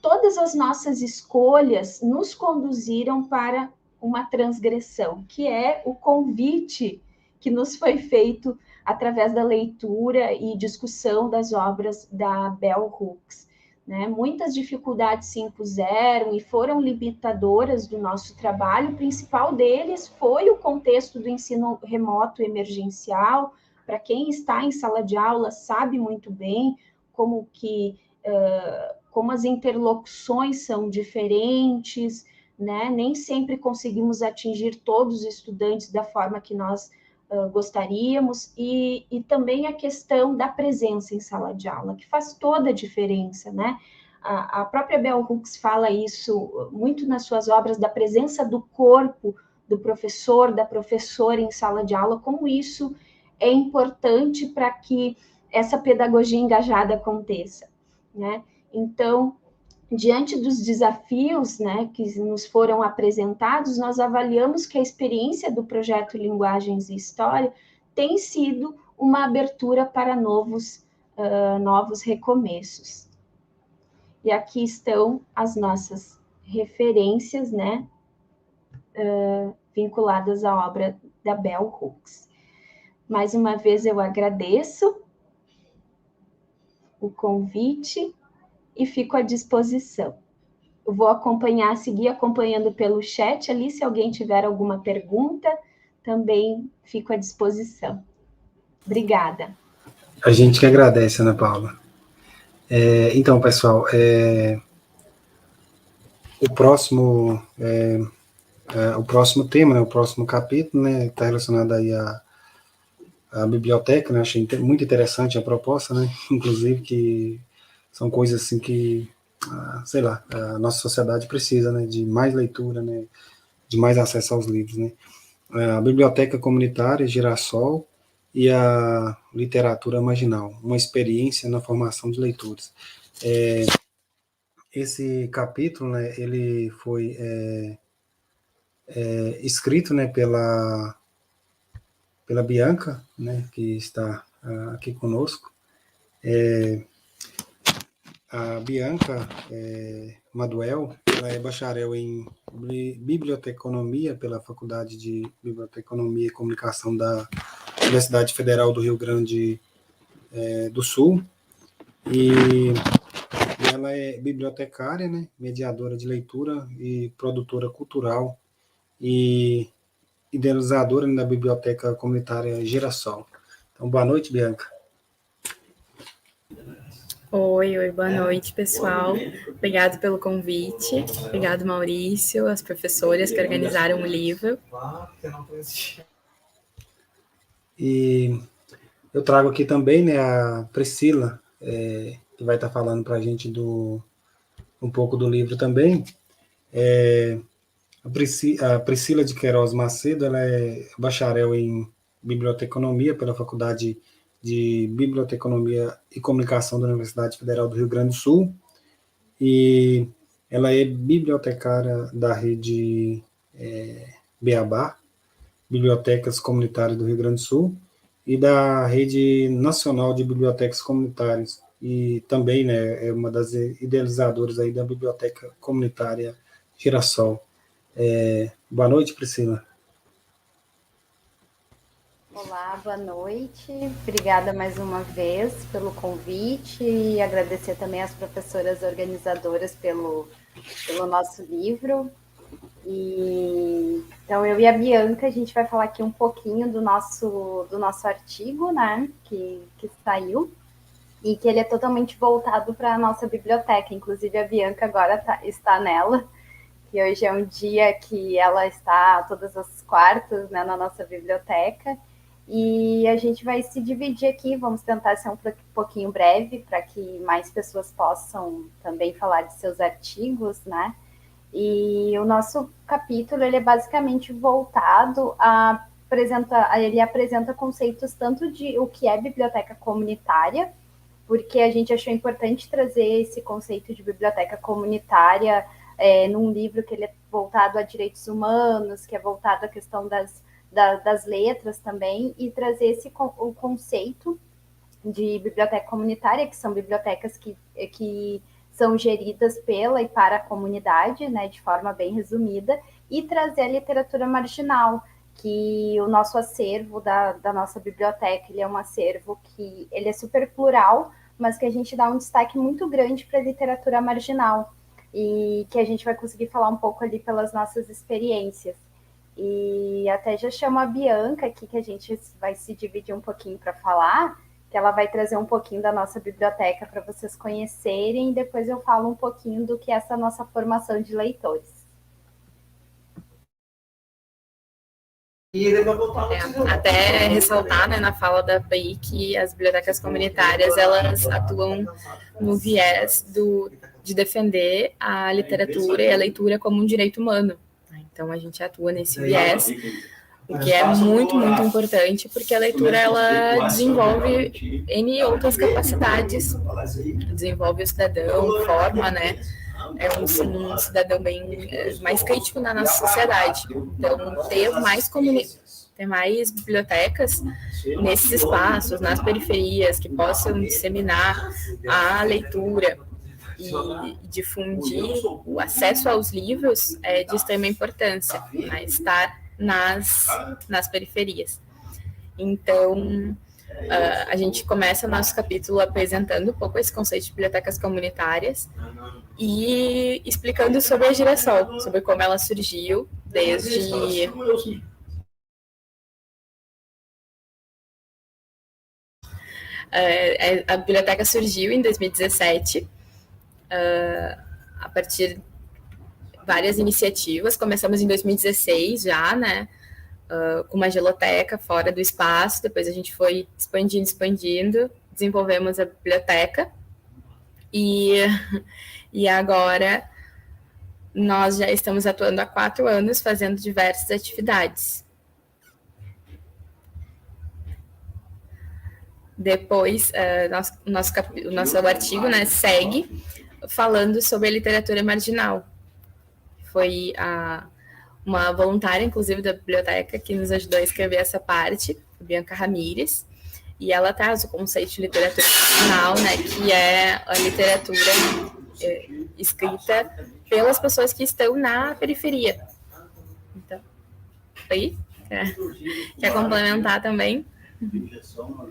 todas as nossas escolhas nos conduziram para uma transgressão, que é o convite que nos foi feito através da leitura e discussão das obras da Bell Hooks, né? Muitas dificuldades se impuseram e foram limitadoras do nosso trabalho. O principal deles foi o contexto do ensino remoto emergencial. Para quem está em sala de aula sabe muito bem como as interlocuções são diferentes, né? Nem sempre conseguimos atingir todos os estudantes da forma que nós gostaríamos, e também a questão da presença em sala de aula, que faz toda a diferença, né? A própria Bell Hooks fala isso muito nas suas obras, da presença do corpo do professor, da professora em sala de aula, como isso é importante para que essa pedagogia engajada aconteça, né? Então, diante dos desafios, né, que nos foram apresentados, nós avaliamos que a experiência do projeto Linguagens e História tem sido uma abertura para novos recomeços. E aqui estão as nossas referências, né, vinculadas à obra da Bell Hooks. Mais uma vez eu agradeço o convite e fico à disposição. Eu vou seguir acompanhando pelo chat ali, se alguém tiver alguma pergunta, também fico à disposição. Obrigada. A gente que agradece, Ana Paula. Então, pessoal, o próximo tema, né, o próximo capítulo, né, está relacionado aí à biblioteca, né, achei muito interessante a proposta, né, inclusive que são coisas assim que, sei lá, a nossa sociedade precisa, né, de mais leitura, né, de mais acesso aos livros, né. A biblioteca comunitária Girassol e a literatura marginal, uma experiência na formação de leitores. Esse capítulo, né, ele foi escrito, né, pela Bianca, né, que está aqui conosco. A Bianca Maduel, ela é bacharel em biblioteconomia pela Faculdade de Biblioteconomia e Comunicação da Universidade Federal do Rio Grande do Sul, e ela é bibliotecária, né, mediadora de leitura e produtora cultural e idealizadora da Biblioteca Comunitária Girassol. Então, boa noite, Bianca. Oi, boa noite, pessoal. Obrigado pelo convite. Obrigado, Maurício, as professoras que organizaram o livro. E eu trago aqui também, né, a Priscila, que vai estar falando para a gente um pouco do livro também. A Priscila de Queiroz Macedo, ela é bacharel em biblioteconomia pela Faculdade de Biblioteconomia e Comunicação da Universidade Federal do Rio Grande do Sul, e ela é bibliotecária da rede Beabá, Bibliotecas Comunitárias do Rio Grande do Sul, e da Rede Nacional de Bibliotecas Comunitárias, e também, né, é uma das idealizadoras aí da Biblioteca Comunitária Girassol. Boa noite, Priscila. Olá, boa noite. Obrigada mais uma vez pelo convite e agradecer também às professoras organizadoras pelo nosso livro. Então, eu e a Bianca, a gente vai falar aqui um pouquinho do nosso artigo, né, que saiu, e que ele é totalmente voltado para a nossa biblioteca. Inclusive, a Bianca agora está nela, que hoje é um dia que ela está todas as quartas, né, na nossa biblioteca. E a gente vai se dividir aqui, vamos tentar ser um pouquinho breve, para que mais pessoas possam também falar de seus artigos, né? E o nosso capítulo, ele é basicamente voltado ele apresenta conceitos tanto de o que é biblioteca comunitária, porque a gente achou importante trazer esse conceito de biblioteca comunitária num livro que ele é voltado a direitos humanos, que é voltado à questão das letras também, e trazer o conceito de biblioteca comunitária, que são bibliotecas que são geridas pela e para a comunidade, né, de forma bem resumida, e trazer a literatura marginal, que o nosso acervo da nossa biblioteca, ele é um acervo que ele é super plural, mas que a gente dá um destaque muito grande para a literatura marginal, e que a gente vai conseguir falar um pouco ali pelas nossas experiências. E até já chamo a Bianca aqui, que a gente vai se dividir um pouquinho para falar, que ela vai trazer um pouquinho da nossa biblioteca para vocês conhecerem, e depois eu falo um pouquinho do que é essa nossa formação de leitores. Até ressaltar, né, na fala da Pri, que as bibliotecas comunitárias, elas atuam no viés de defender a literatura e a leitura como um direito humano. Então, a gente atua nesse viés, o que é muito, muito importante, porque a leitura, ela desenvolve N outras capacidades, desenvolve o cidadão, forma, né, um cidadão bem mais crítico na nossa sociedade. Então, ter mais bibliotecas nesses espaços, nas periferias, que possam disseminar a leitura e difundir o acesso aos livros é de extrema importância, né, estar nas periferias. Então, a gente começa nosso capítulo apresentando um pouco esse conceito de bibliotecas comunitárias e explicando sobre a Girassol, sobre como ela surgiu desde... A biblioteca surgiu em 2017, a partir de várias iniciativas. Começamos em 2016 já, né, com uma geloteca fora do espaço, depois a gente foi expandindo, desenvolvemos a biblioteca, e agora nós já estamos atuando há 4 anos, fazendo diversas atividades. Depois, o nosso artigo, né, segue falando sobre a literatura marginal. Foi uma voluntária, inclusive, da biblioteca, que nos ajudou a escrever essa parte, a Bianca Ramírez, e ela traz o conceito de literatura marginal, né, que é a literatura escrita pelas pessoas que estão na periferia. Então, aí, quer complementar também?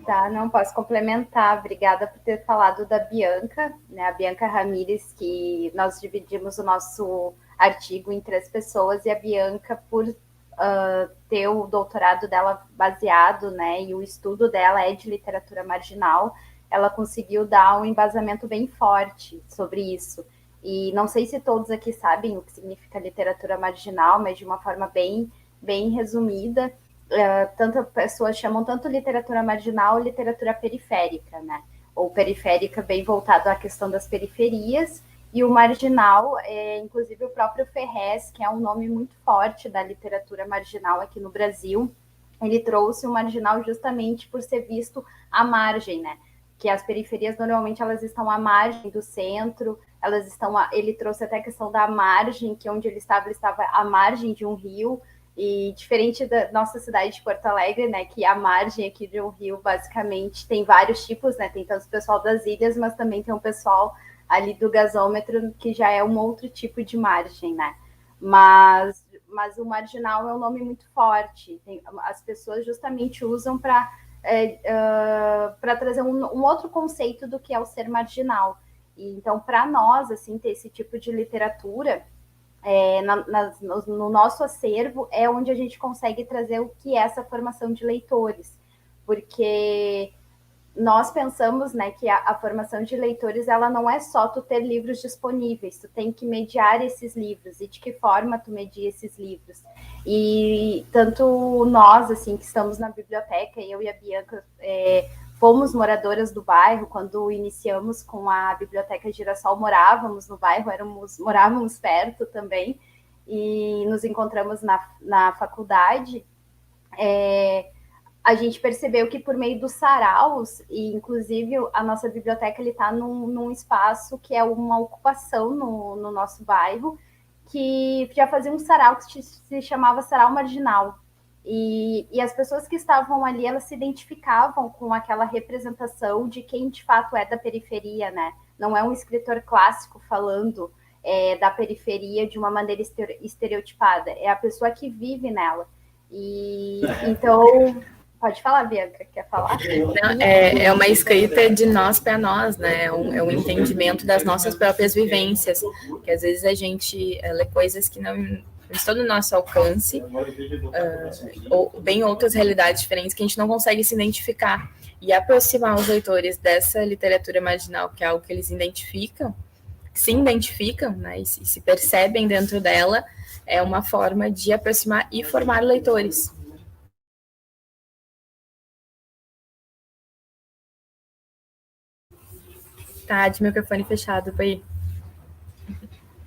Tá, não posso complementar. Obrigada por ter falado da Bianca, né? A Bianca Ramírez, que nós dividimos o nosso artigo em 3 pessoas, e a Bianca, por ter o doutorado dela baseado, né, e o estudo dela é de literatura marginal, ela conseguiu dar um embasamento bem forte sobre isso. E não sei se todos aqui sabem o que significa literatura marginal, mas de uma forma bem resumida, tantas pessoas chamam tanto literatura marginal ou literatura periférica, né? Ou periférica bem voltado à questão das periferias, e o marginal, inclusive o próprio Ferrez, que é um nome muito forte da literatura marginal aqui no Brasil, ele trouxe o marginal justamente por ser visto à margem, né? Que as periferias normalmente elas estão à margem do centro, ele trouxe até a questão da margem, que onde ele estava à margem de um rio. E diferente da nossa cidade de Porto Alegre, né, que a margem aqui de um rio, basicamente, tem vários tipos, né, tem tanto o pessoal das ilhas, mas também tem um pessoal ali do gasômetro, que já é um outro tipo de margem, né, mas o marginal é um nome muito forte, as pessoas justamente usam para trazer um outro conceito do que é o ser marginal. E, então, para nós, assim, ter esse tipo de literatura... no nosso acervo é onde a gente consegue trazer o que é essa formação de leitores, porque nós pensamos, né, que a formação de leitores ela não é só tu ter livros disponíveis, tu tem que mediar esses livros, e de que forma tu media esses livros. E tanto nós, assim, que estamos na biblioteca, eu e a Bianca, fomos moradoras do bairro. Quando iniciamos com a Biblioteca Girassol, morávamos no bairro, morávamos perto também, e nos encontramos na faculdade. A gente percebeu que por meio dos saraus, e inclusive a nossa biblioteca está num espaço que é uma ocupação no nosso bairro, que já fazia um sarau que se chamava Sarau Marginal. E as pessoas que estavam ali, elas se identificavam com aquela representação de quem de fato é da periferia, né? Não é um escritor clássico falando da periferia de uma maneira estereotipada, é a pessoa que vive nela. E então, pode falar, Bianca, quer falar? Não, é uma escrita de nós para nós, né? É um entendimento das nossas próprias vivências, que às vezes a gente lê coisas que não estão no nosso alcance, ou bem outras realidades diferentes que a gente não consegue se identificar. E aproximar os leitores dessa literatura marginal, que é algo que eles se identificam, né, e se percebem dentro dela, é uma forma de aproximar e formar leitores. Tá, de microfone fechado, Pai.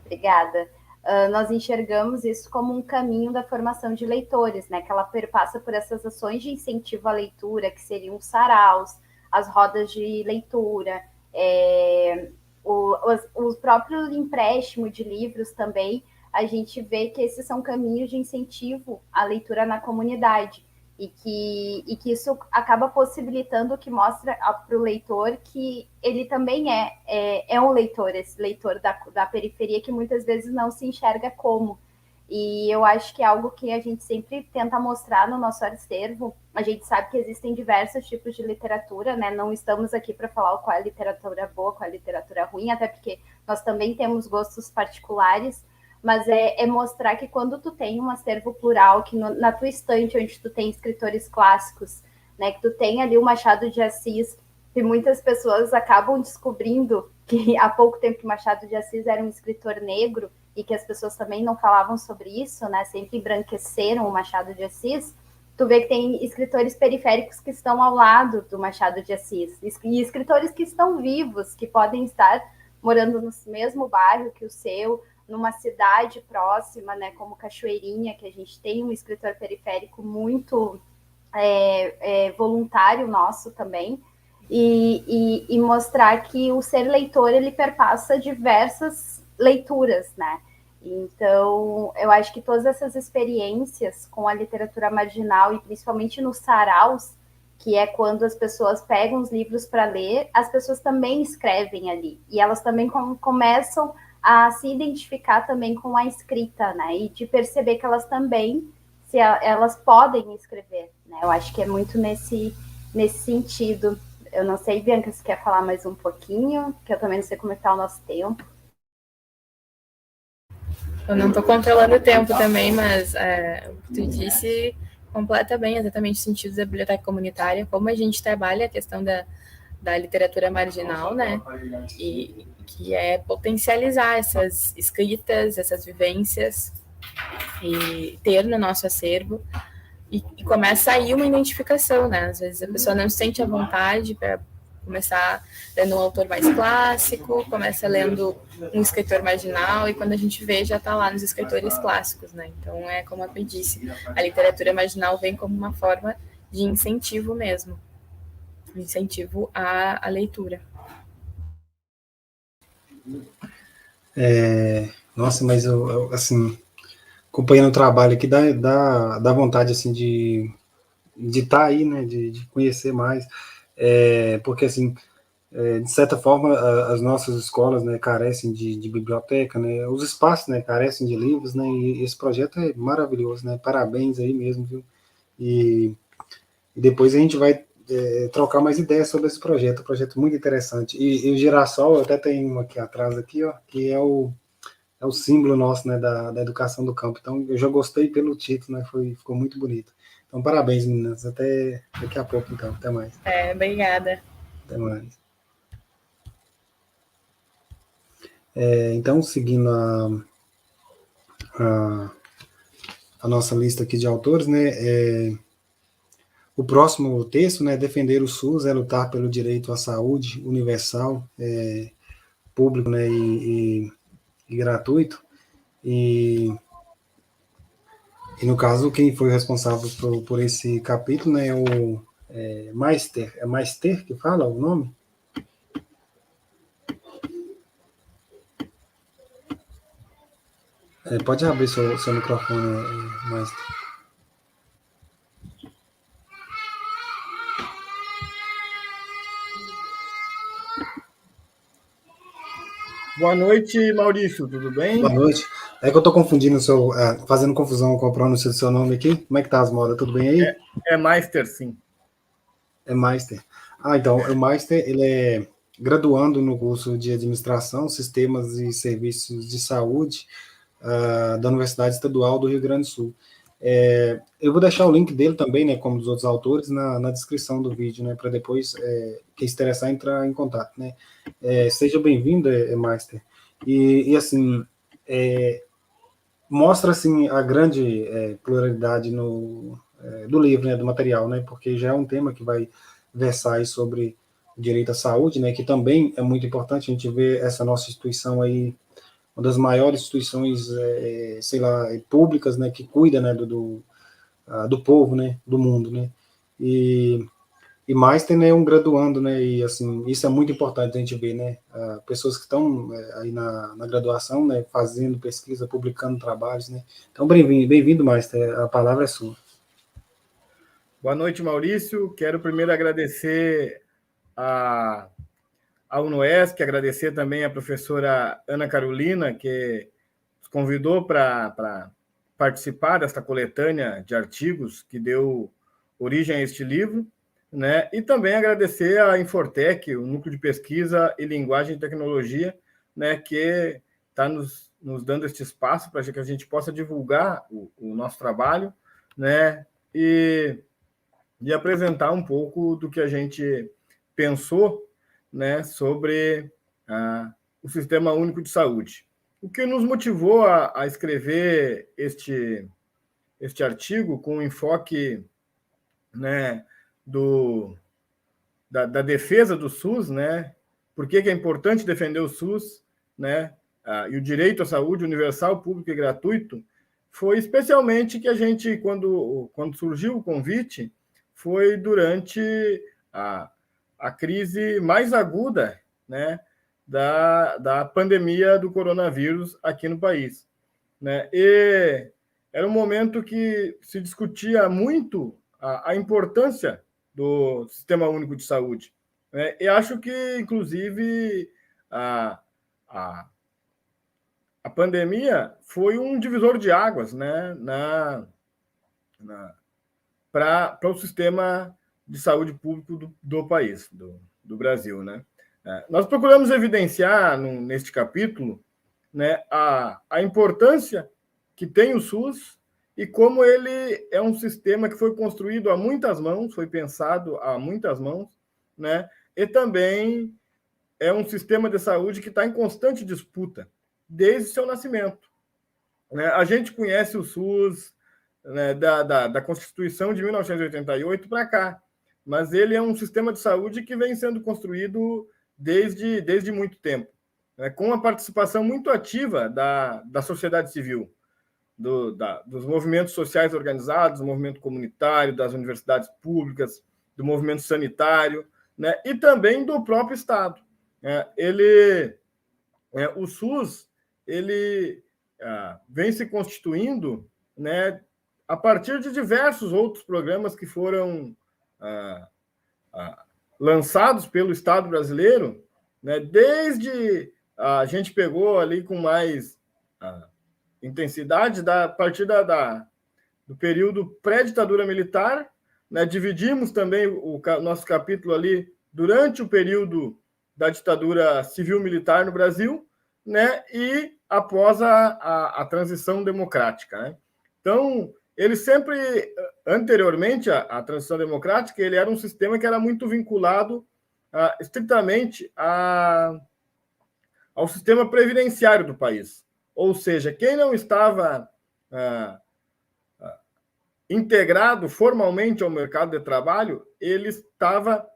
Obrigada. nós enxergamos isso como um caminho da formação de leitores, né? Que ela perpassa por essas ações de incentivo à leitura, que seriam os saraus, as rodas de leitura, o próprio empréstimo de livros também. A gente vê que esses são caminhos de incentivo à leitura na comunidade e que isso acaba possibilitando, que mostra para o leitor que ele também é um leitor, esse leitor da periferia que muitas vezes não se enxerga como. E eu acho que é algo que a gente sempre tenta mostrar no nosso acervo. A gente sabe que existem diversos tipos de literatura, né? Não estamos aqui para falar qual é a literatura boa, qual é a literatura ruim, até porque nós também temos gostos particulares, mas é mostrar que quando tu tem um acervo plural, que na tua estante onde tu tem escritores clássicos, né, que tu tem ali o Machado de Assis, que muitas pessoas acabam descobrindo que há pouco tempo que Machado de Assis era um escritor negro e que as pessoas também não falavam sobre isso, né, sempre embranqueceram o Machado de Assis. Tu vê que tem escritores periféricos que estão ao lado do Machado de Assis, e escritores que estão vivos, que podem estar morando no mesmo bairro que o seu, numa cidade próxima, né, como Cachoeirinha, que a gente tem um escritor periférico muito voluntário nosso também, e mostrar que o ser leitor, ele perpassa diversas leituras, né? Então, eu acho que todas essas experiências com a literatura marginal, e principalmente nos saraus, que é quando as pessoas pegam os livros para ler, as pessoas também escrevem ali, e elas também começam a se identificar também com a escrita, né? E de perceber que elas também, elas podem escrever, né? Eu acho que é muito nesse sentido. Eu não sei, Bianca, se quer falar mais um pouquinho, que eu também não sei como está o nosso tempo. Eu não estou controlando o tempo também, mas o que tu disse completa bem exatamente o sentido da biblioteca comunitária, como a gente trabalha a questão da literatura marginal, né? E que é potencializar essas escritas, essas vivências, e ter no nosso acervo, e começa aí uma identificação, né? Às vezes a pessoa não se sente à vontade para começar lendo um autor mais clássico, começa lendo um escritor marginal, e quando a gente vê, já está lá nos escritores clássicos, né? Então, como eu disse, a literatura marginal vem como uma forma de incentivo mesmo, incentivo à leitura. Nossa, mas eu assim, acompanhando o trabalho aqui, dá vontade, assim, de estar aí, né, de conhecer mais, porque, assim, de certa forma, as nossas escolas, né, carecem de biblioteca, né, os espaços, né, carecem de livros, né, e esse projeto é maravilhoso, né, parabéns aí mesmo, viu, e depois a gente vai trocar mais ideias sobre esse projeto, um projeto muito interessante, e o girassol, eu até tenho um aqui atrás, aqui, ó, que é o símbolo nosso, né, da educação do campo. Então, eu já gostei pelo título, né, ficou muito bonito. Então, parabéns, meninas. Até daqui a pouco, então. Até mais. Obrigada. Até mais. Então, seguindo a nossa lista aqui de autores, né, o próximo texto, né, defender o SUS é lutar pelo direito à saúde universal, público, né, e gratuito, e no caso, quem foi responsável por esse capítulo, né, é o Meister. É Meister que fala o nome? Pode abrir seu microfone, Meister. Boa noite, Maurício, tudo bem? Boa noite. É que eu estou confundindo fazendo confusão com a pronúncia do seu nome aqui. Como é que tá as modas? Tudo bem aí? É Meister, sim. É Meister. Então, o Meister, ele é graduando no curso de Administração, Sistemas e Serviços de Saúde da Universidade Estadual do Rio Grande do Sul. Eu vou deixar o link dele também, né, como dos outros autores, na descrição do vídeo, né, para depois, quem se interessar, entrar em contato, né. Seja bem-vindo, Meister. E assim, mostra, assim, a grande pluralidade do livro, né, do material, né, porque já é um tema que vai versar aí sobre o direito à saúde, né, que também é muito importante. A gente vê essa nossa instituição aí uma das maiores instituições, sei lá, públicas, né, que cuida, né, do povo, né, do mundo, né, e mais tem, né, um graduando, né, e assim, isso é muito importante a gente ver, né, pessoas que estão aí na graduação, né, fazendo pesquisa, publicando trabalhos, né, então bem-vindo, Meister, a palavra é sua. Boa noite, Maurício, quero primeiro agradecer a UNOESC, agradecer também a professora Ana Carolina, que nos convidou para participar desta coletânea de artigos que deu origem a este livro, né? E também agradecer a Infortec, o Núcleo de Pesquisa e Linguagem e Tecnologia, né, que está nos dando este espaço para que a gente possa divulgar o nosso trabalho, né, e apresentar um pouco do que a gente pensou, né, sobre o Sistema Único de Saúde. O que nos motivou a escrever este artigo com um enfoque, né, da defesa do SUS, né? Por que é importante defender o SUS, né? E o direito à saúde universal, público e gratuito, foi especialmente que a gente, quando surgiu o convite, foi durante a crise mais aguda, né, da pandemia do coronavírus aqui no país, né? E era um momento que se discutia muito a importância do Sistema Único de Saúde, né? E acho que, inclusive, a pandemia foi um divisor de águas, né, para o sistema de saúde público do país, do Brasil, né? Nós procuramos evidenciar, neste capítulo, né, a importância que tem o SUS e como ele é um sistema que foi construído a muitas mãos, foi pensado a muitas mãos, né? E também é um sistema de saúde que está em constante disputa desde seu nascimento, né? A gente conhece o SUS, né, da Constituição de 1988 para cá, mas ele é um sistema de saúde que vem sendo construído desde muito tempo, né, com a participação muito ativa da sociedade civil, dos movimentos sociais organizados, do movimento comunitário, das universidades públicas, do movimento sanitário, né, e também do próprio Estado. O SUS ele vem se constituindo, né, a partir de diversos outros programas que foram lançados pelo Estado brasileiro, né, desde a gente pegou ali com mais intensidade a partir do período pré-ditadura militar, né, dividimos também o nosso capítulo ali durante o período da ditadura civil-militar no Brasil, né, e após a transição democrática, né? Então, ele sempre, anteriormente à transição democrática, ele era um sistema que era muito vinculado estritamente ao sistema previdenciário do país. Ou seja, quem não estava integrado formalmente ao mercado de trabalho, ele estava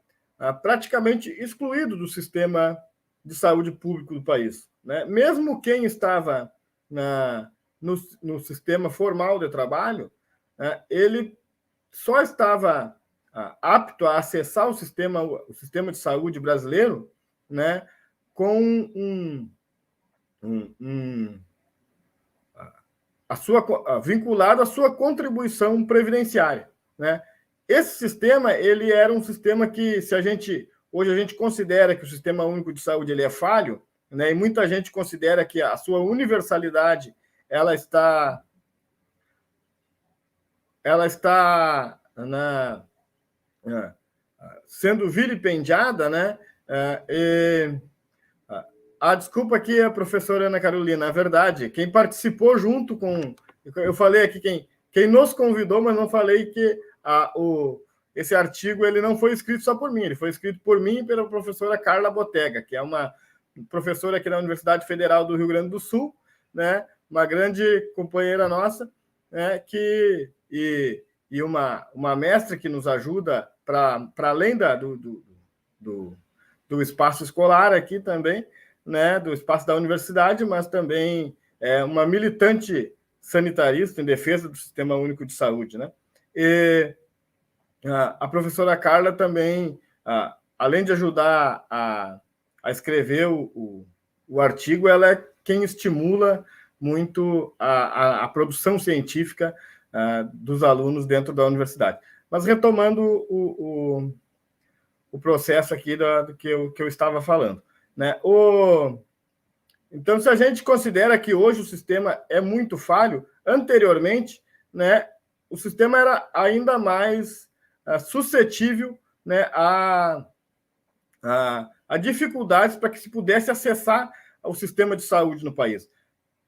praticamente excluído do sistema de saúde público do país, né? Mesmo quem estava no sistema formal de trabalho, ele só estava apto a acessar o sistema de saúde brasileiro, né, com vinculado à sua contribuição previdenciária, né? Esse sistema ele era um sistema que, hoje a gente considera que o Sistema Único de Saúde ele é falho, né, e muita gente considera que a sua universalidade ela está sendo vilipendiada, né? A desculpa aqui é a professora Ana Carolina. Na verdade, quem participou junto com... Eu falei aqui quem nos convidou, mas não falei que esse artigo ele não foi escrito só por mim, ele foi escrito por mim e pela professora Carla Botega, que é uma professora aqui da Universidade Federal do Rio Grande do Sul, né? Uma grande companheira nossa, né? E uma mestra que nos ajuda para além do espaço escolar aqui também, né, do espaço da universidade, mas também uma militante sanitarista em defesa do Sistema Único de Saúde, né? E a professora Carla também, além de ajudar a escrever o artigo, ela é quem estimula muito a produção científica dos alunos dentro da universidade. Mas retomando o processo aqui do que eu estava falando, né? Então, se a gente considera que hoje o sistema é muito falho, anteriormente, né, o sistema era ainda mais suscetível, né, a dificuldades para que se pudesse acessar o sistema de saúde no país.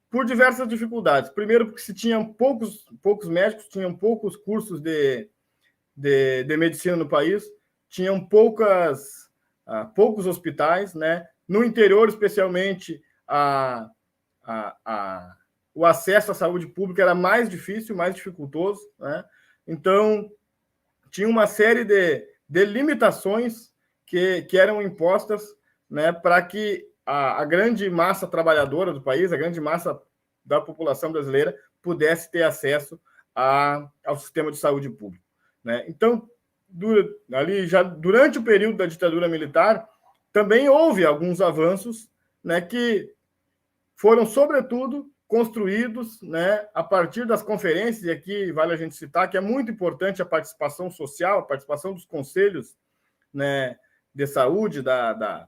Por diversas dificuldades. Primeiro, porque se tinham poucos médicos, tinham poucos cursos de medicina no país, tinham poucos hospitais, né? No interior, especialmente, o acesso à saúde pública era mais difícil, mais dificultoso, né? Então, tinha uma série de limitações que eram impostas, né, para que a grande massa trabalhadora do país, a grande massa da população brasileira, pudesse ter acesso ao sistema de saúde público, né? Então, ali já durante o período da ditadura militar, também houve alguns avanços, né, que foram, sobretudo, construídos, né, a partir das conferências, e aqui vale a gente citar que é muito importante a participação social, a participação dos conselhos, né, de saúde, da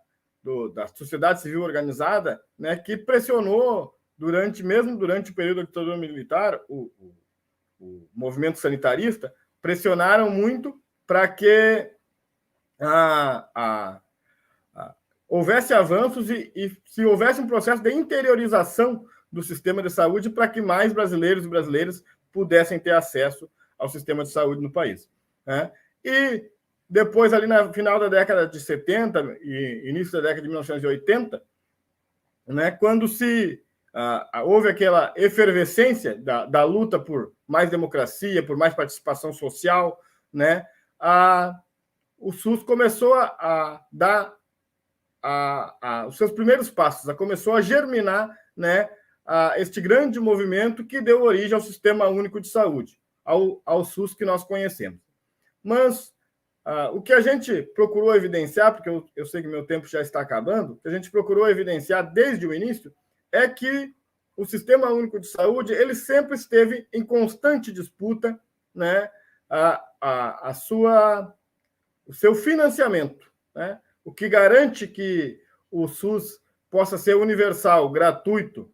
sociedade civil organizada, né, que pressionou, mesmo durante o período da ditadura militar, o movimento sanitarista, pressionaram muito para que houvesse avanços e se houvesse um processo de interiorização do sistema de saúde para que mais brasileiros e brasileiras pudessem ter acesso ao sistema de saúde no país, né? E depois, ali no final da década de 70 e início da década de 1980, né, quando houve aquela efervescência da luta por mais democracia, por mais participação social, né, o SUS começou a dar os seus primeiros passos, começou a germinar, né, este grande movimento que deu origem ao Sistema Único de Saúde, ao SUS que nós conhecemos. Mas o que a gente procurou evidenciar, porque eu sei que meu tempo já está acabando, o que a gente procurou evidenciar desde o início é que o Sistema Único de Saúde ele sempre esteve em constante disputa, né, o seu financiamento, né? O que garante que o SUS possa ser universal, gratuito,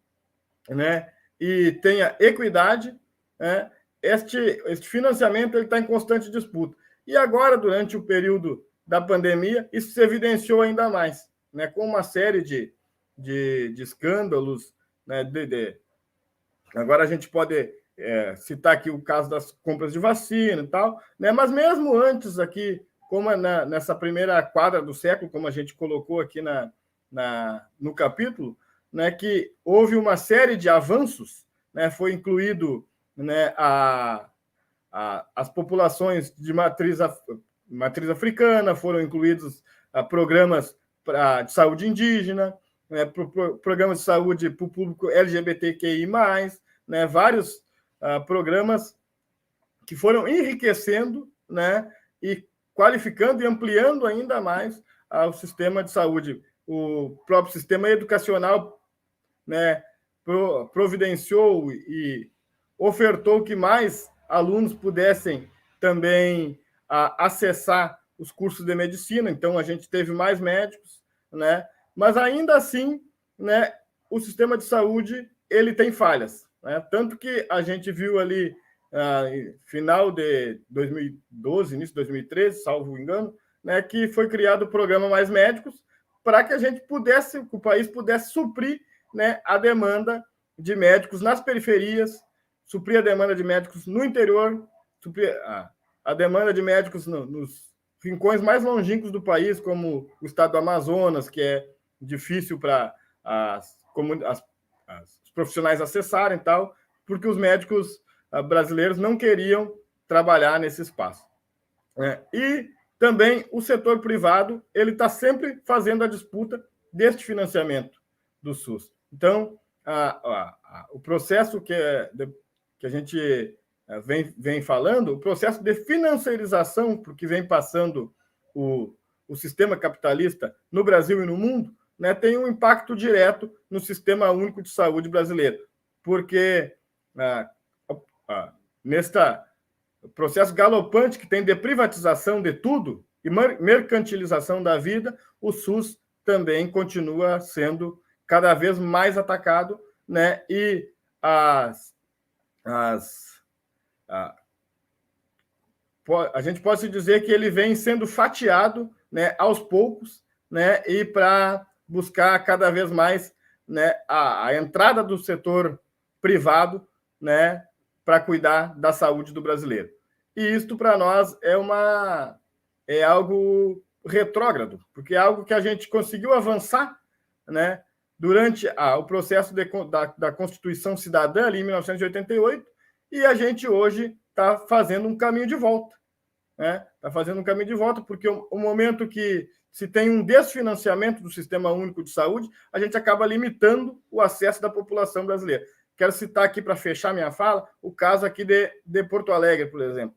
né, e tenha equidade, né? Este financiamento está em constante disputa. E agora, durante o período da pandemia, isso se evidenciou ainda mais, né, com uma série de escândalos, né, agora a gente pode citar aqui o caso das compras de vacina e tal, né, mas mesmo antes aqui, como nessa primeira quadra do século, como a gente colocou aqui no capítulo, né, que houve uma série de avanços, né, foi incluído, né, as populações de matriz africana, foram incluídos programas de saúde indígena, né, programas de saúde para o público LGBTQI+, né, vários programas que foram enriquecendo, né, e qualificando e ampliando ainda mais o sistema de saúde. O próprio sistema educacional, né, providenciou e ofertou que mais alunos pudessem também acessar os cursos de medicina, então a gente teve mais médicos, né? Mas ainda assim, né, o sistema de saúde ele tem falhas, né? Tanto que a gente viu ali final de 2012, início de 2013, salvo engano, né, que foi criado o programa Mais Médicos para que o país pudesse suprir, né, a demanda de médicos nas periferias, suprir a demanda de médicos no interior, suprir a demanda de médicos nos rincões mais longínquos do país, como o estado do Amazonas, que é difícil para os profissionais acessarem e tal, porque os médicos brasileiros não queriam trabalhar nesse espaço. E também o setor privado ele está sempre fazendo a disputa deste financiamento, do SUS. Então, o processo que a gente vem falando, o processo de financiarização, porque vem passando o sistema capitalista no Brasil e no mundo, né, tem um impacto direto no Sistema Único de Saúde brasileiro, porque neste processo galopante que tem de privatização de tudo e mercantilização da vida, o SUS também continua sendo cada vez mais atacado, né, e a gente pode dizer que ele vem sendo fatiado, né, aos poucos, né, e para buscar cada vez mais, né, a entrada do setor privado, né, para cuidar da saúde do brasileiro. E isto, para nós, é algo retrógrado, porque é algo que a gente conseguiu avançar, né, durante o processo da Constituição Cidadã, ali em 1988, e a gente hoje está fazendo um caminho de volta. Né? Está fazendo um caminho de volta, porque o momento que se tem um desfinanciamento do Sistema Único de Saúde, a gente acaba limitando o acesso da população brasileira. Quero citar aqui, para fechar minha fala, o caso aqui de Porto Alegre, por exemplo.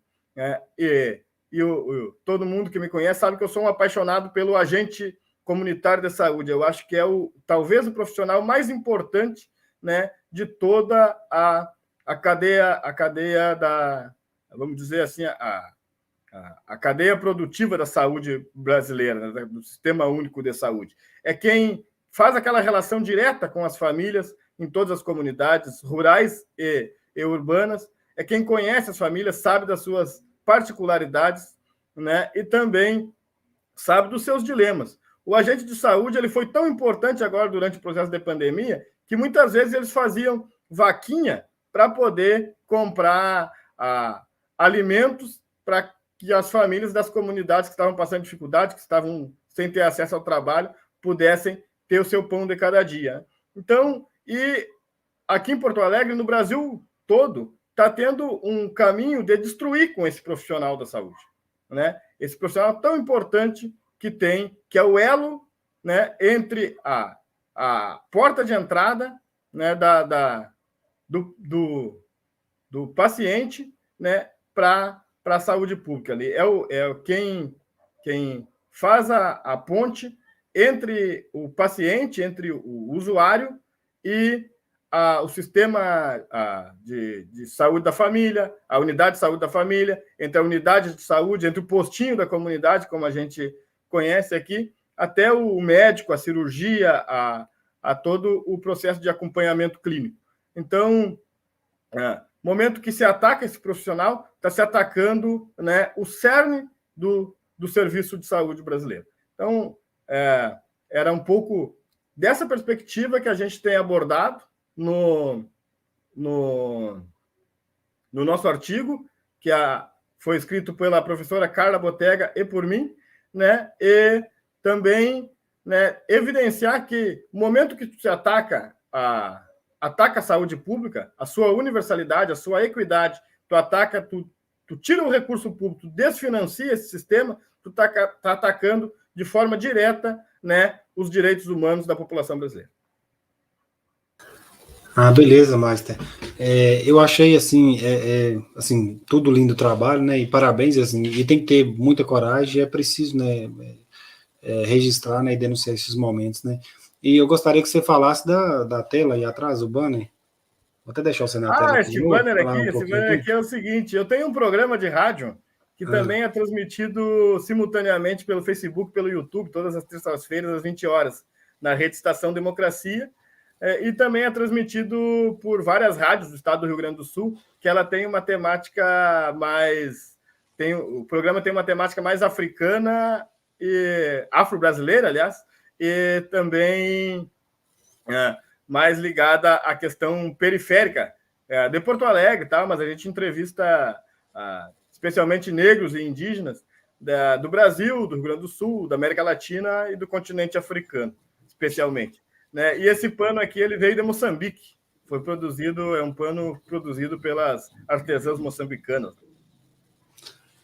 Todo mundo que me conhece sabe que eu sou um apaixonado pelo agente comunitário de saúde. Eu acho que é talvez o profissional mais importante, né, de toda a cadeia da, vamos dizer assim, a cadeia produtiva da saúde brasileira, né, do Sistema Único de Saúde. É quem faz aquela relação direta com as famílias em todas as comunidades rurais e urbanas, é quem conhece as famílias, sabe das suas particularidades, né, e também sabe dos seus dilemas. O agente de saúde ele foi tão importante agora durante o processo de pandemia que muitas vezes eles faziam vaquinha para poder comprar alimentos para que as famílias das comunidades que estavam passando dificuldade, que estavam sem ter acesso ao trabalho, pudessem ter o seu pão de cada dia. Então, e aqui em Porto Alegre, no Brasil todo, está tendo um caminho de destruir com esse profissional da saúde, né? Esse profissional tão importante que é o elo, né, entre a porta de entrada, né, do paciente, né, para a saúde pública. Ali quem faz a ponte entre o paciente, entre o usuário e o sistema de saúde da família, a unidade de saúde da família, entre a unidade de saúde, entre o postinho da comunidade, como a gente conhece aqui, até o médico, a cirurgia, a todo o processo de acompanhamento clínico. Então, momento que se ataca esse profissional, está se atacando, né, o cerne do serviço de saúde brasileiro. Então, era um pouco dessa perspectiva que a gente tem abordado no nosso artigo, que foi escrito pela professora Carla Botega e por mim, né, e também, né, evidenciar que o momento que se ataca a saúde pública, a sua universalidade, a sua equidade, tu tira o recurso público, tu desfinancia esse sistema, tu tá atacando de forma direta, né, os direitos humanos da população brasileira. Beleza, Master. Eu achei, assim, assim, tudo lindo o trabalho, né, e parabéns, assim, e tem que ter muita coragem, é preciso, né, registrar, né, e denunciar esses momentos, né. E eu gostaria que você falasse da tela aí atrás, o banner. Vou até deixar você na tela. Esse banner aqui é o seguinte, eu tenho um programa de rádio que também é transmitido simultaneamente pelo Facebook, pelo YouTube, todas as terças-feiras, às 20 horas, na rede Estação Democracia, e também é transmitido por várias rádios do estado do Rio Grande do Sul, que ela tem uma temática mais... o programa tem uma temática mais africana e afro-brasileira, aliás, e também mais ligada à questão periférica de Porto Alegre, tá? Mas a gente entrevista especialmente negros e indígenas do Brasil, do Rio Grande do Sul, da América Latina e do continente africano, especialmente. Né? E esse pano aqui ele veio de Moçambique. É um pano produzido pelas artesãs moçambicanas.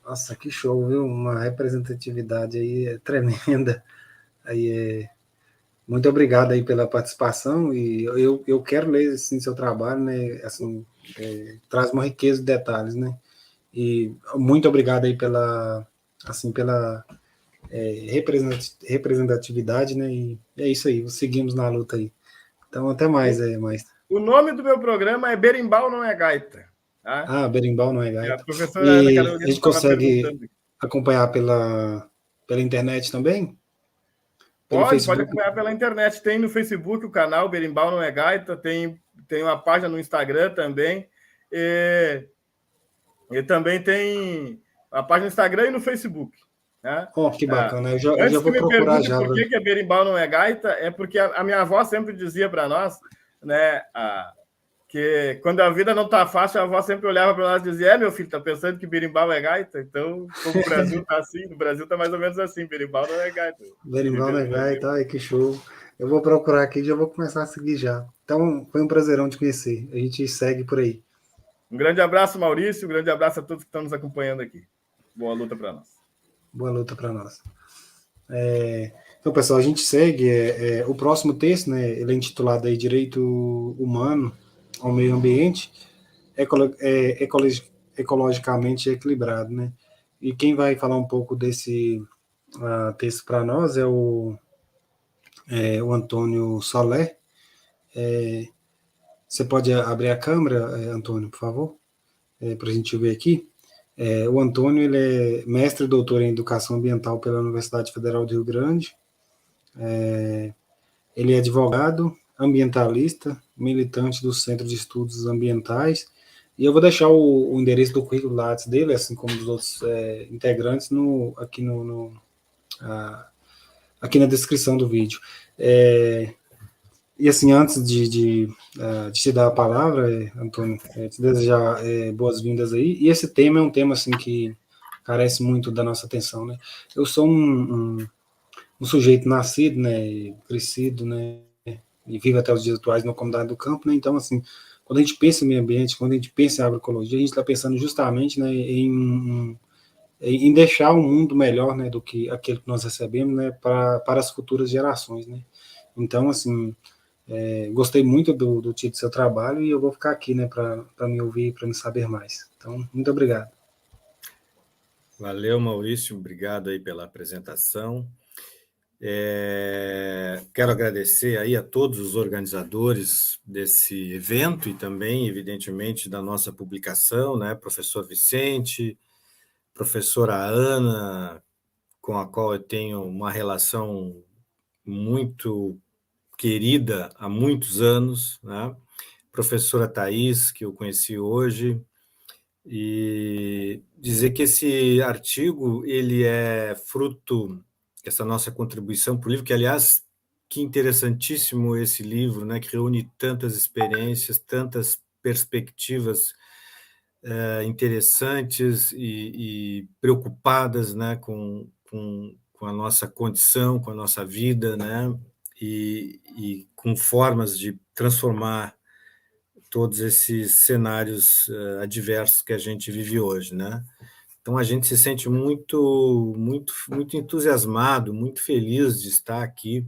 Nossa, que show, viu? Uma representatividade aí tremenda. Aí Muito obrigado aí pela participação, e eu quero ler, assim, seu trabalho, né, assim, traz uma riqueza de detalhes, né, e muito obrigado aí pela, assim, pela representatividade, né, e é isso aí, seguimos na luta aí. Então, até mais, Maestro. O nome do meu programa é Berimbau Não é Gaita. Tá? Ah, Berimbau Não é A Gaita. professora Ana E Carolina a gente estava consegue perguntando. acompanhar pela internet também? Pelo Pode Facebook? acompanhar pela internet. Tem no Facebook o canal Berimbau Não é Gaita, tem uma página no Instagram também. E também tem a página no Instagram e no Facebook. Né? Que bacana. Eu já Antes vou que me procurar pergunte já. por que Berimbau não é gaita, é porque a minha avó sempre dizia para nós, né, que quando a vida não está fácil, a avó sempre olhava para nós e dizia: meu filho, tá pensando que berimbau é gaita? Então, como o Brasil está assim, no Brasil está mais ou menos assim, berimbau não é gaita. Berimbau não é gaita, ai, que show. Eu vou procurar aqui e já vou começar a seguir já. Então, foi um prazerão te conhecer. A gente segue por aí. Um grande abraço, Maurício, um grande abraço a todos que estão nos acompanhando aqui. Boa luta para nós. Boa luta para nós. Então, pessoal, a gente segue. O próximo texto, né, ele é intitulado aí Direito Humano ao Meio Ambiente, ecologicamente equilibrado, né? E quem vai falar um pouco desse texto para nós é o Antônio Solé. Você pode abrir a câmera, Antônio, por favor, para a gente ver aqui. O Antônio, ele é mestre e doutor em Educação Ambiental pela Universidade Federal do Rio Grande. Ele é advogado, ambientalista, militante do Centro de Estudos Ambientais, e eu vou deixar o endereço do currículo Lattes dele, assim como dos outros integrantes, aqui na descrição do vídeo. E assim, antes de te dar a palavra, Antônio, te desejar boas-vindas aí. E esse tema é um tema assim que carece muito da nossa atenção, né? Eu sou um sujeito nascido, né, crescido, né, e vivo até os dias atuais na comunidade do campo, né? Então, assim, quando a gente pensa em meio ambiente, quando a gente pensa em agroecologia, a gente está pensando justamente, né, em deixar um mundo melhor, né, do que aquele que nós recebemos, né, para as futuras gerações, né? Então, assim, gostei muito do título do seu trabalho e eu vou ficar aqui, né, para me ouvir, para me saber mais. Então, muito obrigado. Valeu, Maurício, obrigado aí pela apresentação. Quero agradecer aí a todos os organizadores desse evento e também, evidentemente, da nossa publicação, né, professor Vicente, professora Ana, com a qual eu tenho uma relação muito querida há muitos anos, né? Professora Thais, que eu conheci hoje, e dizer que esse artigo ele é fruto dessa nossa contribuição para o livro, que, aliás, que interessantíssimo esse livro, né, que reúne tantas experiências, tantas perspectivas interessantes e preocupadas, né, com a nossa condição, com a nossa vida, né, e com formas de transformar todos esses cenários adversos que a gente vive hoje, né? Então a gente se sente muito, muito, muito entusiasmado, muito feliz de estar aqui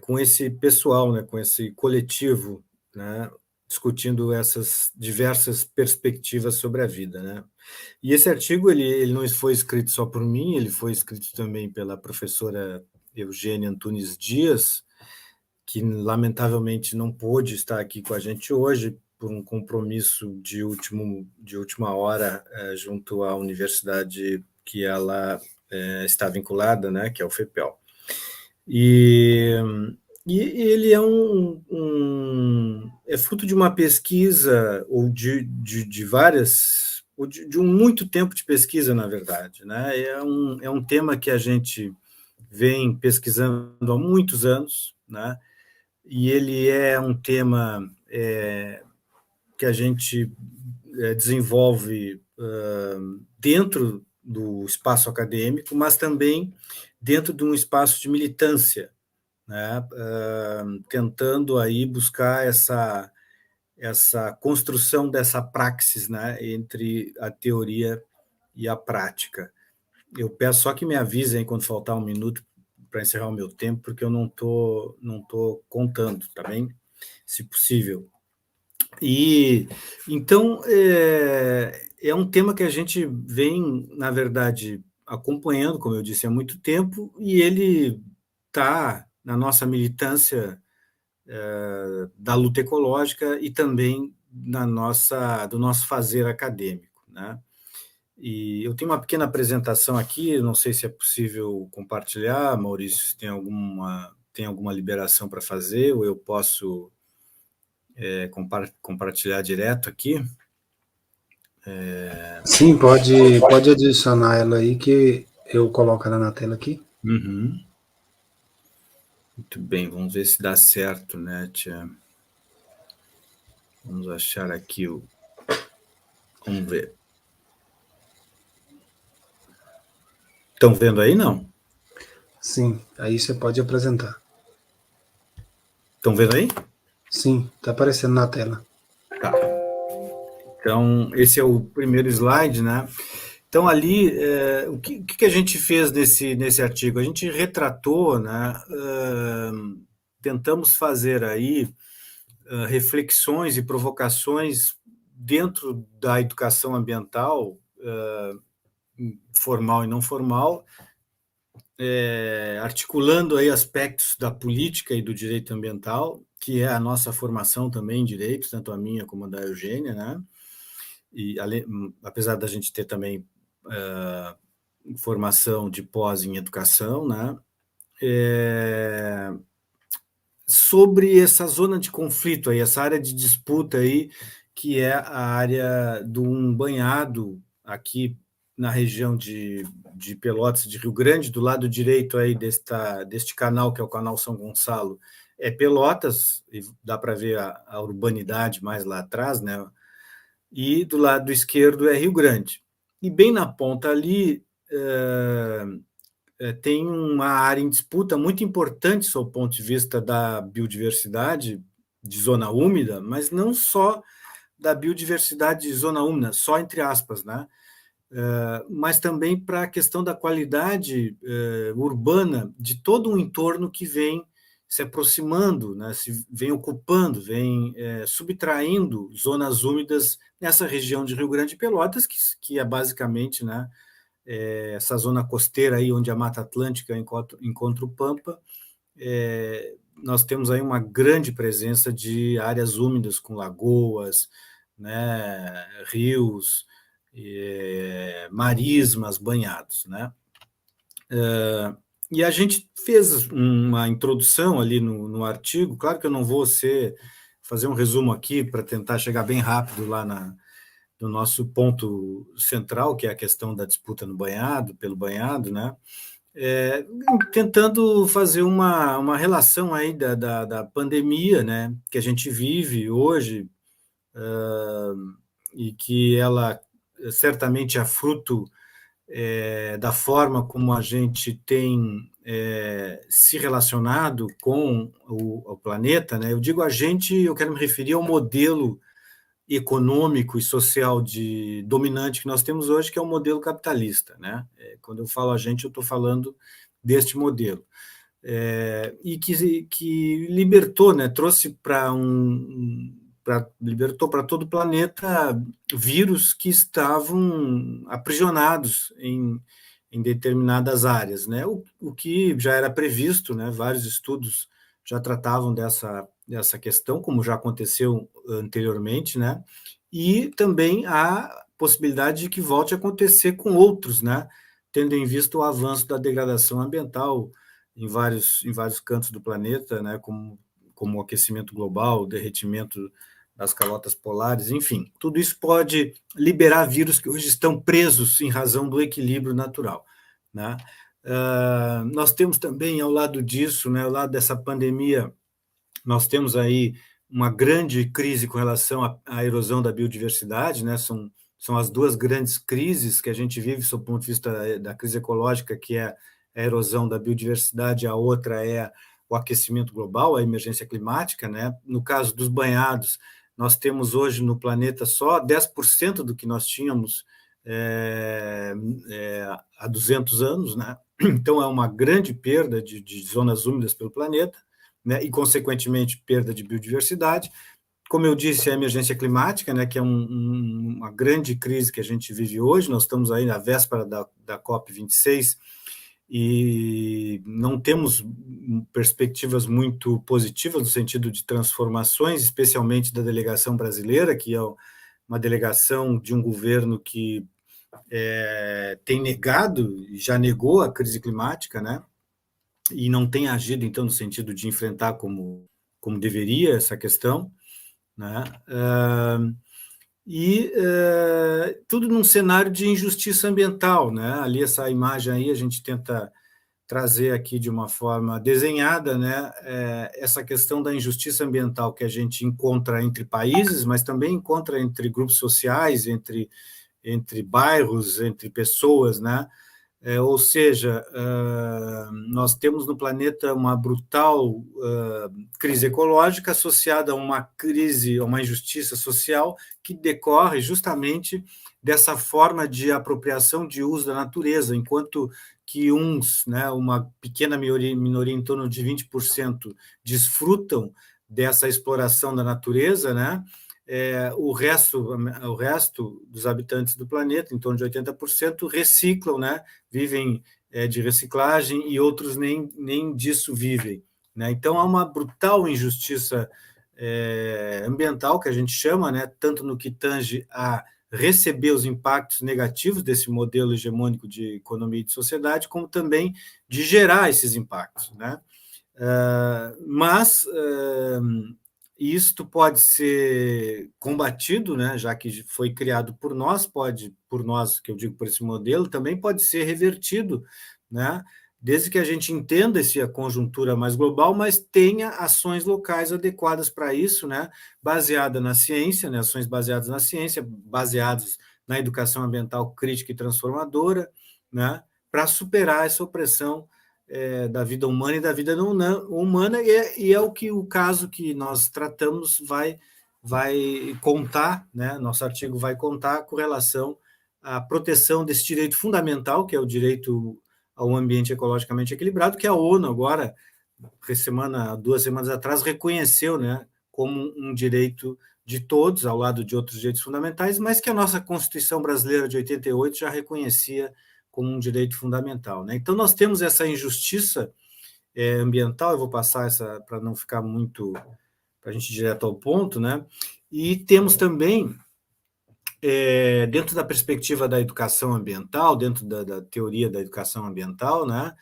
com esse pessoal, né? Com esse coletivo, né? Discutindo essas diversas perspectivas sobre a vida, né? E esse artigo ele não foi escrito só por mim, ele foi escrito também pela professora Eugênia Antunes Dias, que lamentavelmente não pôde estar aqui com a gente hoje por um compromisso de última hora junto à universidade que ela está vinculada, né, que é o FEPEL. E ele é fruto de uma pesquisa, ou de várias, ou de muito tempo de pesquisa, na verdade, né? É um tema que a gente vem pesquisando há muitos anos, né? E ele é um tema que a gente desenvolve dentro do espaço acadêmico, mas também dentro de um espaço de militância, né? Tentando aí buscar essa construção dessa praxis, né, entre a teoria e a prática. Eu peço só que me avisem quando faltar um minuto, encerrar o meu tempo, porque eu não tô contando, tá bem? Se possível. E então é um tema que a gente vem, na verdade, acompanhando, como eu disse, há muito tempo, e ele está na nossa militância da luta ecológica e também do nosso fazer acadêmico, né? E eu tenho uma pequena apresentação aqui, não sei se é possível compartilhar, Maurício, se tem alguma liberação para fazer, ou eu posso compartilhar direto aqui. Sim, pode adicionar ela aí que eu coloco ela na tela aqui. Uhum. Muito bem, vamos ver se dá certo, né, tia? Vamos achar aqui Vamos ver. Estão vendo aí, não? Sim, aí você pode apresentar. Estão vendo aí? Sim, está aparecendo na tela. Tá. Então, esse é o primeiro slide, né? Então, ali, o que a gente fez nesse artigo? A gente retratou, né? Tentamos fazer aí reflexões e provocações dentro da educação ambiental, formal e não formal, articulando aí aspectos da política e do direito ambiental, que é a nossa formação também em direito, tanto a minha como a da Eugênia, né? E apesar da gente ter também formação de pós em educação, né? Sobre essa zona de conflito aí, essa área de disputa aí, que é a área do banhado aqui na região de Pelotas, de Rio Grande, do lado direito aí deste canal, que é o canal São Gonçalo, é Pelotas, e dá para ver a urbanidade mais lá atrás, né? E do lado esquerdo é Rio Grande. E bem na ponta ali tem uma área em disputa muito importante, sob o ponto de vista da biodiversidade de zona úmida, mas não só da biodiversidade de zona úmida, só entre aspas, né? Mas também para a questão da qualidade urbana de todo um entorno que vem se aproximando, né, se vem ocupando, vem subtraindo zonas úmidas nessa região de Rio Grande e Pelotas, que é basicamente, né, essa zona costeira aí onde a Mata Atlântica encontra o Pampa. Nós temos aí uma grande presença de áreas úmidas com lagoas, né, rios, marismas banhados, né? E a gente fez uma introdução ali no artigo, claro que eu não vou fazer um resumo aqui para tentar chegar bem rápido lá no nosso ponto central, que é a questão da disputa pelo banhado, né? Tentando fazer uma relação aí da pandemia, né, que a gente vive hoje, e que ela certamente é fruto da forma como a gente tem se relacionado com o planeta, né? Eu digo a gente, eu quero me referir ao modelo econômico e social dominante que nós temos hoje, que é o modelo capitalista, né? Quando eu falo a gente, eu estou falando deste modelo. E que libertou, né? Trouxe libertou para todo o planeta vírus que estavam aprisionados em determinadas áreas, né? O que já era previsto, né? Vários estudos já tratavam dessa questão, como já aconteceu anteriormente, né? E também a possibilidade de que volte a acontecer com outros, né? Tendo em vista o avanço da degradação ambiental em vários cantos do planeta, né? Como o aquecimento global, o derretimento das calotas polares, enfim, tudo isso pode liberar vírus que hoje estão presos em razão do equilíbrio natural, né? Nós temos também, ao lado disso, né, ao lado dessa pandemia, nós temos aí uma grande crise com relação à erosão da biodiversidade, né? São as duas grandes crises que a gente vive sob o ponto de vista da crise ecológica, que é a erosão da biodiversidade, a outra é o aquecimento global, a emergência climática, né? No caso dos banhados, nós temos hoje no planeta só 10% do que nós tínhamos há 200 anos, né? Então, é uma grande perda de zonas úmidas pelo planeta, né, e, consequentemente, perda de biodiversidade. Como eu disse, a emergência climática, né, que é uma grande crise que a gente vive hoje. Nós estamos aí na véspera da COP26 e não temos perspectivas muito positivas no sentido de transformações, especialmente da delegação brasileira, que é uma delegação de um governo que tem negado, já negou a crise climática, né, e não tem agido, então, no sentido de enfrentar como deveria essa questão, né? Tudo num cenário de injustiça ambiental, né? Ali, essa imagem aí, a gente tenta trazer aqui de uma forma desenhada, né? Essa questão da injustiça ambiental que a gente encontra entre países, mas também encontra entre grupos sociais, entre bairros, entre pessoas, né? Ou seja, nós temos no planeta uma brutal crise ecológica associada a uma crise, a uma injustiça social que decorre justamente dessa forma de apropriação de uso da natureza, enquanto que uns, né, uma pequena minoria em torno de 20%, desfrutam dessa exploração da natureza, né? O resto dos habitantes do planeta, em torno de 80%, reciclam, né? Vivem de reciclagem, e outros nem disso vivem, né? Então, há uma brutal injustiça ambiental, que a gente chama, né? Tanto no que tange a receber os impactos negativos desse modelo hegemônico de economia e de sociedade, como também de gerar esses impactos, né? Mas isto pode ser combatido, né, já que foi criado por nós, que eu digo por esse modelo, também pode ser revertido, né, desde que a gente entenda a conjuntura mais global, mas tenha ações locais adequadas para isso, né, baseada na ciência, né, ações baseadas na ciência, baseadas na educação ambiental crítica e transformadora, né, para superar essa opressão da vida humana e da vida não humana, e é o caso que nós tratamos vai contar, né? Nosso artigo vai contar com relação à proteção desse direito fundamental, que é o direito ao ambiente ecologicamente equilibrado, que a ONU agora, 2 semanas atrás, reconheceu, né, como um direito de todos, ao lado de outros direitos fundamentais, mas que a nossa Constituição brasileira de 88 já reconhecia como um direito fundamental, né? Então, nós temos essa injustiça ambiental. Eu vou passar essa para não ficar muito, para a gente ir direto ao ponto, né? E temos também, dentro da perspectiva da educação ambiental, dentro da teoria da educação ambiental, né?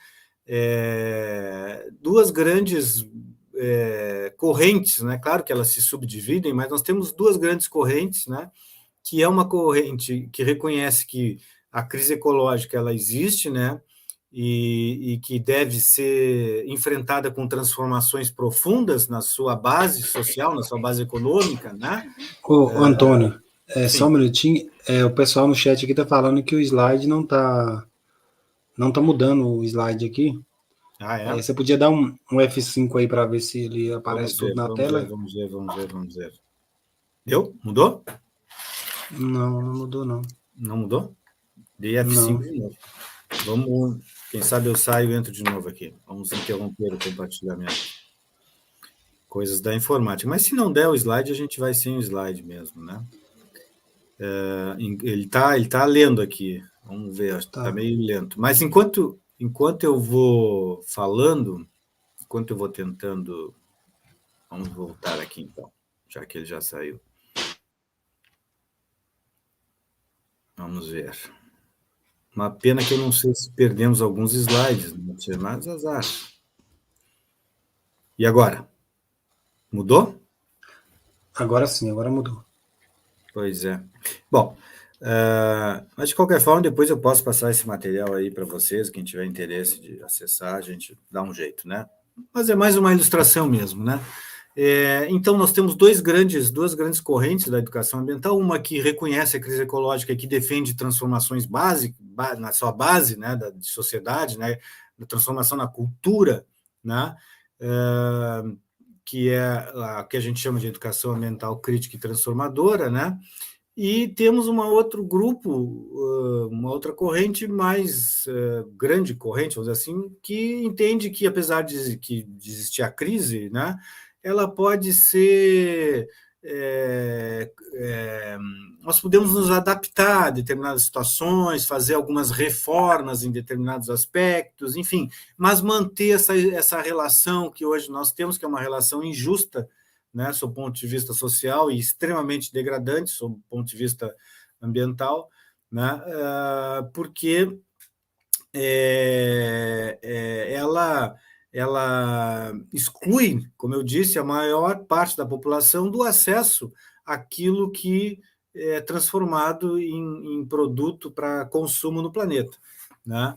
Duas grandes correntes, né? Claro que elas se subdividem, mas nós temos duas grandes correntes, né? Que é uma corrente que reconhece que a crise ecológica ela existe, né? E que deve ser enfrentada com transformações profundas na sua base social, na sua base econômica, né? Antônio, só um minutinho. O pessoal no chat aqui está falando que o slide não tá mudando o slide aqui. Você podia dar um F5 aí para ver se ele aparece tudo na tela? Vamos ver. Deu? Mudou? Não mudou, não. Não mudou? Dei F5 de novo. Vamos, quem sabe eu saio e entro de novo aqui. Vamos interromper o compartilhamento. Coisas da informática. Mas se não der o slide, a gente vai sem o slide mesmo, né? Ele tá lendo aqui. Vamos ver, acho que tá meio lento. Mas enquanto eu vou falando, enquanto eu vou tentando... Vamos voltar aqui, então, já que ele já saiu. Vamos ver. Uma pena que eu não sei se perdemos alguns slides, mas azar. E agora? Mudou? Agora sim, agora mudou. Pois é. Bom, mas de qualquer forma, depois eu posso passar esse material aí para vocês, quem tiver interesse de acessar, a gente dá um jeito, né? Mas é mais uma ilustração mesmo, né? Então, nós temos duas grandes correntes da educação ambiental, uma que reconhece a crise ecológica e que defende transformações básicas, na sua base, né, de sociedade, né, da transformação na cultura, né, que é a que a gente chama de educação ambiental crítica e transformadora, né, E temos um outro grupo, uma outra corrente mais grande corrente, vamos dizer assim, que entende que, apesar de existir a crise, né, ela pode ser... nós podemos nos adaptar a determinadas situações, fazer algumas reformas em determinados aspectos, enfim, mas manter essa relação que hoje nós temos, que é uma relação injusta, né, sob o ponto de vista social e extremamente degradante sob o ponto de vista ambiental, né, porque ela exclui, como eu disse, a maior parte da população do acesso àquilo que é transformado em produto para consumo no planeta, né?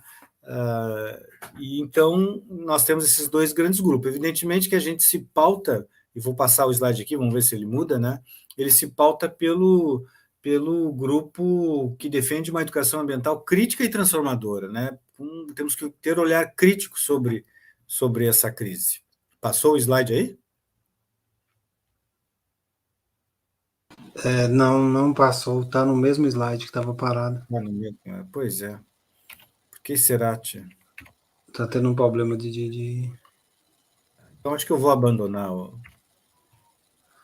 E então nós temos esses dois grandes grupos. Evidentemente que a gente se pauta, e vou passar o slide aqui, vamos ver se ele muda, né? Ele se pauta pelo grupo que defende uma educação ambiental crítica e transformadora, né? Temos que ter um olhar crítico sobre essa crise. Passou o slide aí? Não passou, está no mesmo slide que estava parado. Pois é. Por que será, tia? Está tendo um problema de... Então, acho que eu vou abandonar.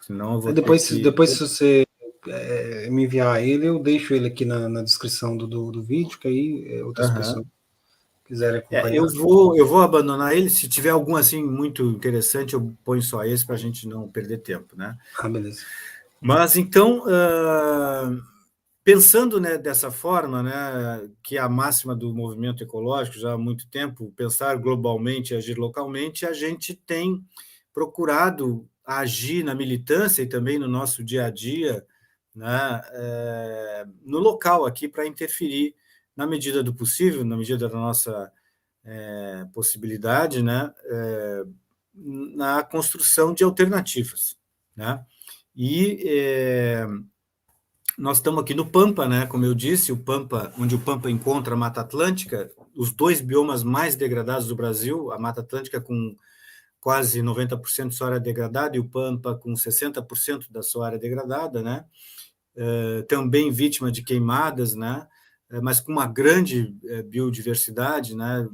Senão eu vou depois, ter que... Depois, se você me enviar ele, eu deixo ele aqui na descrição do vídeo, que aí outras pessoas quiserem acompanhar. Eu vou abandonar ele. Se tiver algum assim muito interessante, eu ponho só esse para a gente não perder tempo, né? Beleza. Mas então, pensando, né, dessa forma, né, que é a máxima do movimento ecológico já há muito tempo, pensar globalmente e agir localmente, a gente tem procurado agir na militância e também no nosso dia a dia, né, no local aqui, para interferir na medida do possível, na medida da nossa possibilidade, né, na construção de alternativas, né? E nós estamos aqui no Pampa, né? Como eu disse, o Pampa, onde o Pampa encontra a Mata Atlântica, os dois biomas mais degradados do Brasil, a Mata Atlântica com quase 90% de sua área degradada e o Pampa com 60% da sua área degradada, né? Também vítima de queimadas, né? Mas com uma grande biodiversidade, né?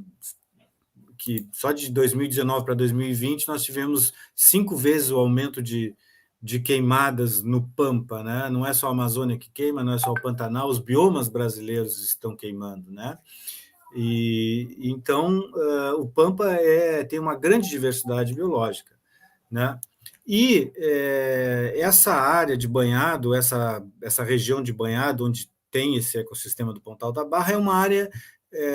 Que só de 2019 para 2020 nós tivemos 5 vezes o aumento de queimadas no Pampa, né? Não é só a Amazônia que queima, não é só o Pantanal, os biomas brasileiros estão queimando, né? E então o Pampa tem uma grande diversidade biológica, né? E essa área de banhado, essa região de banhado onde tem esse ecossistema do Pontal da Barra é uma área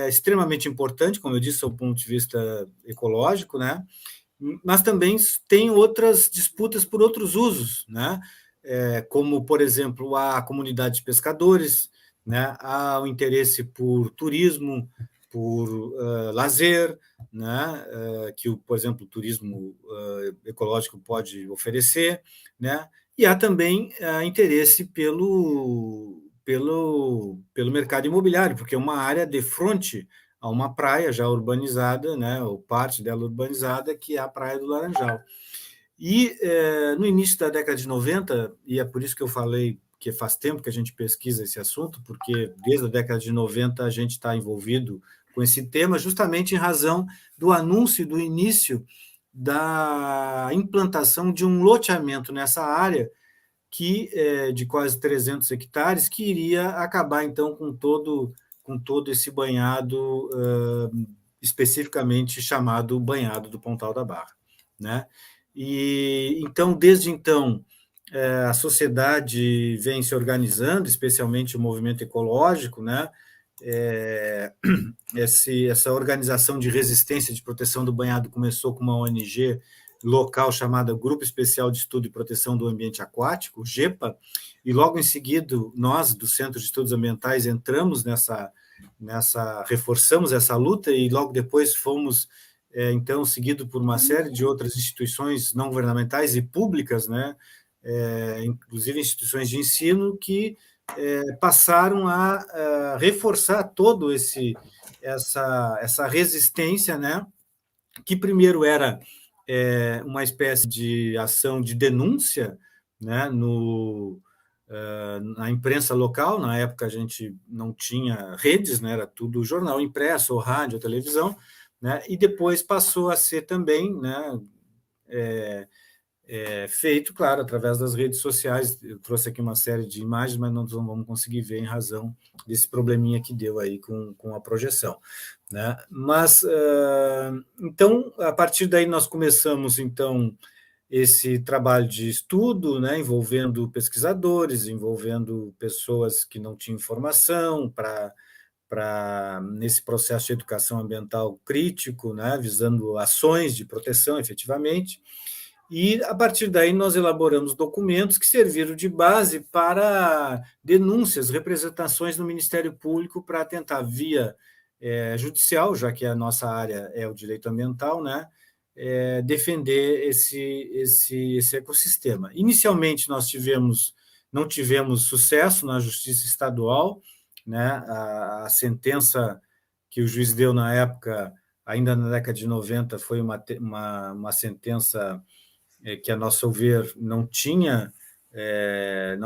extremamente importante, como eu disse, do ponto de vista ecológico, né? Mas também tem outras disputas por outros usos, né? Como, por exemplo, a comunidade de pescadores, né? Há o interesse por turismo, por lazer, né? Que, por exemplo, o turismo ecológico pode oferecer, né? E há também interesse pelo mercado imobiliário, porque é uma área de frente a uma praia já urbanizada, né, ou parte dela urbanizada, que é a Praia do Laranjal. E no início da década de 90, e é por isso que eu falei que faz tempo que a gente pesquisa esse assunto, porque desde a década de 90 a gente está envolvido com esse tema, justamente em razão do anúncio do início da implantação de um loteamento nessa área, que de quase 300 hectares, que iria acabar, então, com todo esse banhado especificamente chamado banhado do Pontal da Barra, né? E então, desde então, a sociedade vem se organizando, especialmente o movimento ecológico, né? Essa organização de resistência de proteção do banhado começou com uma ONG local chamada Grupo Especial de Estudo e Proteção do Ambiente Aquático, GEPA, e logo em seguida nós, do Centro de Estudos Ambientais, entramos reforçamos essa luta e logo depois fomos, então, seguido por uma série de outras instituições não governamentais e públicas, né, inclusive instituições de ensino, que passaram a reforçar todo essa resistência, né, que primeiro era uma espécie de ação de denúncia, né, no na imprensa local. Na época a gente não tinha redes, né, era tudo jornal impresso, ou rádio, ou televisão, né, e depois passou a ser também, né, feito, claro, através das redes sociais. Eu trouxe aqui uma série de imagens, mas não vamos conseguir ver em razão desse probleminha que deu aí com a projeção, né? Mas, então, a partir daí nós começamos, então, esse trabalho de estudo, né, envolvendo pesquisadores, envolvendo pessoas que não tinham informação, nesse processo de educação ambiental crítico, né, visando ações de proteção, efetivamente. E, a partir daí, nós elaboramos documentos que serviram de base para denúncias, representações no Ministério Público para tentar, via judicial, já que a nossa área é o direito ambiental, né, defender esse ecossistema. Inicialmente, nós não tivemos sucesso na Justiça Estadual, né, a sentença que o juiz deu na época, ainda na década de 90, foi uma sentença que, a nosso ver, não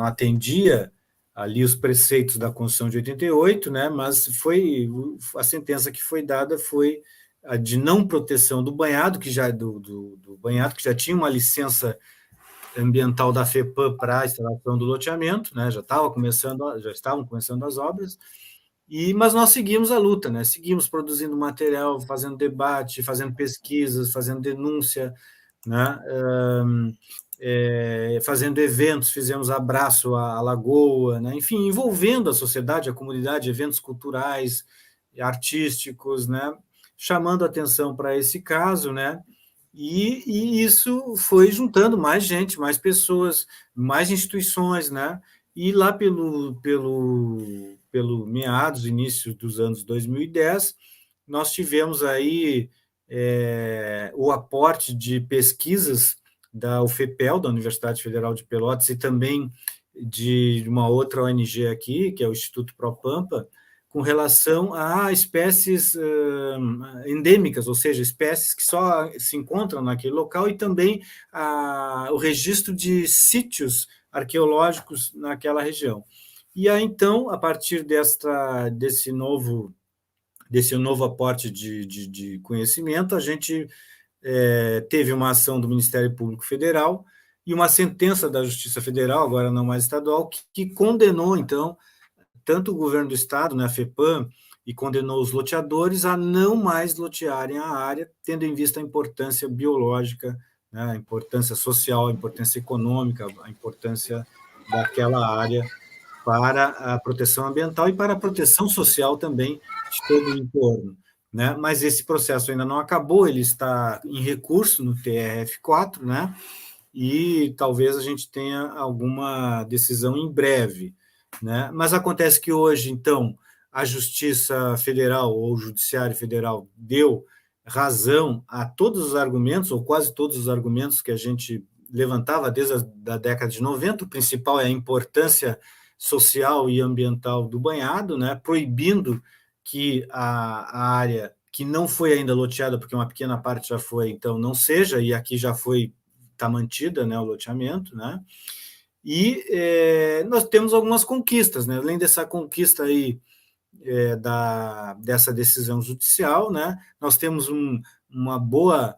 atendia ali os preceitos da Constituição de 88, né, mas a sentença que foi dada foi a de não proteção do banhado, do banhado, que já tinha uma licença ambiental da FEPAM para a instalação do loteamento, né, já estavam começando as obras, mas nós seguimos a luta, né, seguimos produzindo material, fazendo debate, fazendo pesquisas, fazendo denúncia, né, fazendo eventos, fizemos abraço à Lagoa, né, enfim, envolvendo a sociedade, a comunidade, eventos culturais, artísticos, né, chamando atenção para esse caso, né, e isso foi juntando mais gente, mais pessoas, mais instituições, né, e lá pelo meados, início dos anos 2010, nós tivemos aí o aporte de pesquisas da UFPEL, da Universidade Federal de Pelotas, e também de uma outra ONG aqui, que é o Instituto ProPampa, com relação a espécies endêmicas, ou seja, espécies que só se encontram naquele local, e também o registro de sítios arqueológicos naquela região. E aí, então, a partir desse novo aporte de conhecimento, a gente teve uma ação do Ministério Público Federal e uma sentença da Justiça Federal, agora não mais estadual, que condenou, então, tanto o governo do estado, né, a FEPAM, e condenou os loteadores a não mais lotearem a área, tendo em vista a importância biológica, né, a importância social, a importância econômica, a importância daquela área para a proteção ambiental e para a proteção social também de todo o entorno, né? Mas esse processo ainda não acabou, ele está em recurso no TRF4, né? E talvez a gente tenha alguma decisão em breve, né? Mas acontece que hoje, então, a Justiça Federal ou o Judiciário Federal deu razão a todos os argumentos, ou quase todos os argumentos que a gente levantava desde a década de 90. O principal é a importância social e ambiental do banhado, né, proibindo que a área que não foi ainda loteada, porque uma pequena parte já foi, então não seja, e aqui já foi, está mantida, né, o loteamento, né, e nós temos algumas conquistas, né, além dessa conquista aí dessa decisão judicial, né, nós temos uma boa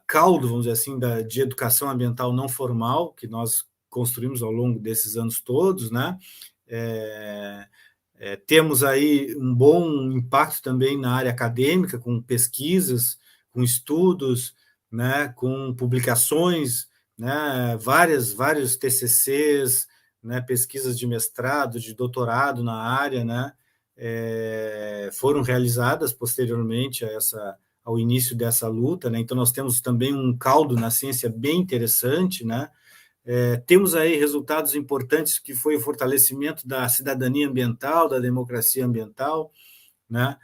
caldo, vamos dizer assim, de educação ambiental não formal, que nós construímos ao longo desses anos todos, né? Temos aí um bom impacto também na área acadêmica, com pesquisas, com estudos, né? Com publicações, né? Vários TCCs, né? Pesquisas de mestrado, de doutorado na área, né? Foram realizadas posteriormente ao início dessa luta, né? Então nós temos também um caldo na ciência bem interessante, né? Temos aí resultados importantes, que foi o fortalecimento da cidadania ambiental, da democracia ambiental, né?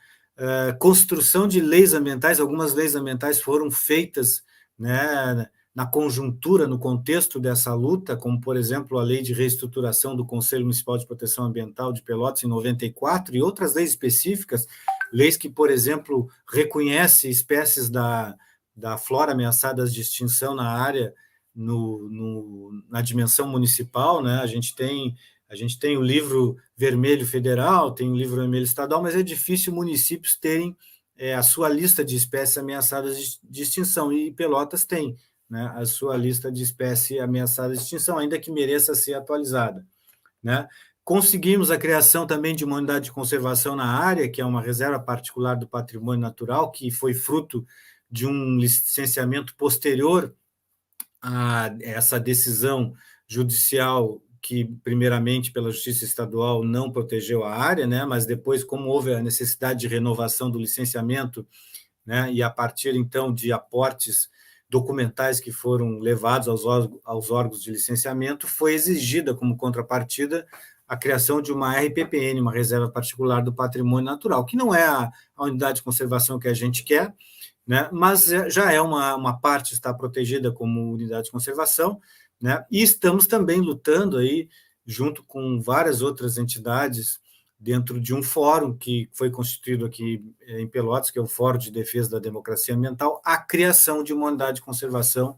Construção de leis ambientais, algumas leis ambientais foram feitas, né, na conjuntura, no contexto dessa luta, como, por exemplo, a Lei de Reestruturação do Conselho Municipal de Proteção Ambiental de Pelotas, em 94, e outras leis específicas, leis que, por exemplo, reconhecem espécies da flora ameaçadas de extinção na área, na dimensão municipal, né? A gente tem o livro vermelho federal, tem o livro vermelho estadual, mas é difícil municípios terem a sua lista de espécies ameaçadas de extinção, e Pelotas tem, né, a sua lista de espécies ameaçadas de extinção, ainda que mereça ser atualizada, né? Conseguimos a criação também de uma unidade de conservação na área, que é uma reserva particular do patrimônio natural, que foi fruto de um licenciamento posterior a essa decisão judicial que, primeiramente, pela Justiça Estadual, não protegeu a área, né? Mas depois, como houve a necessidade de renovação do licenciamento, né? E a partir, então, de aportes documentais que foram levados aos órgãos de licenciamento, foi exigida como contrapartida a criação de uma RPPN, uma Reserva Particular do Patrimônio Natural, que não é a unidade de conservação que a gente quer, né? Mas já é uma parte está protegida como unidade de conservação, né? E estamos também lutando aí, junto com várias outras entidades, dentro de um fórum que foi constituído aqui em Pelotas, que é o Fórum de Defesa da Democracia Ambiental, a criação de uma unidade de conservação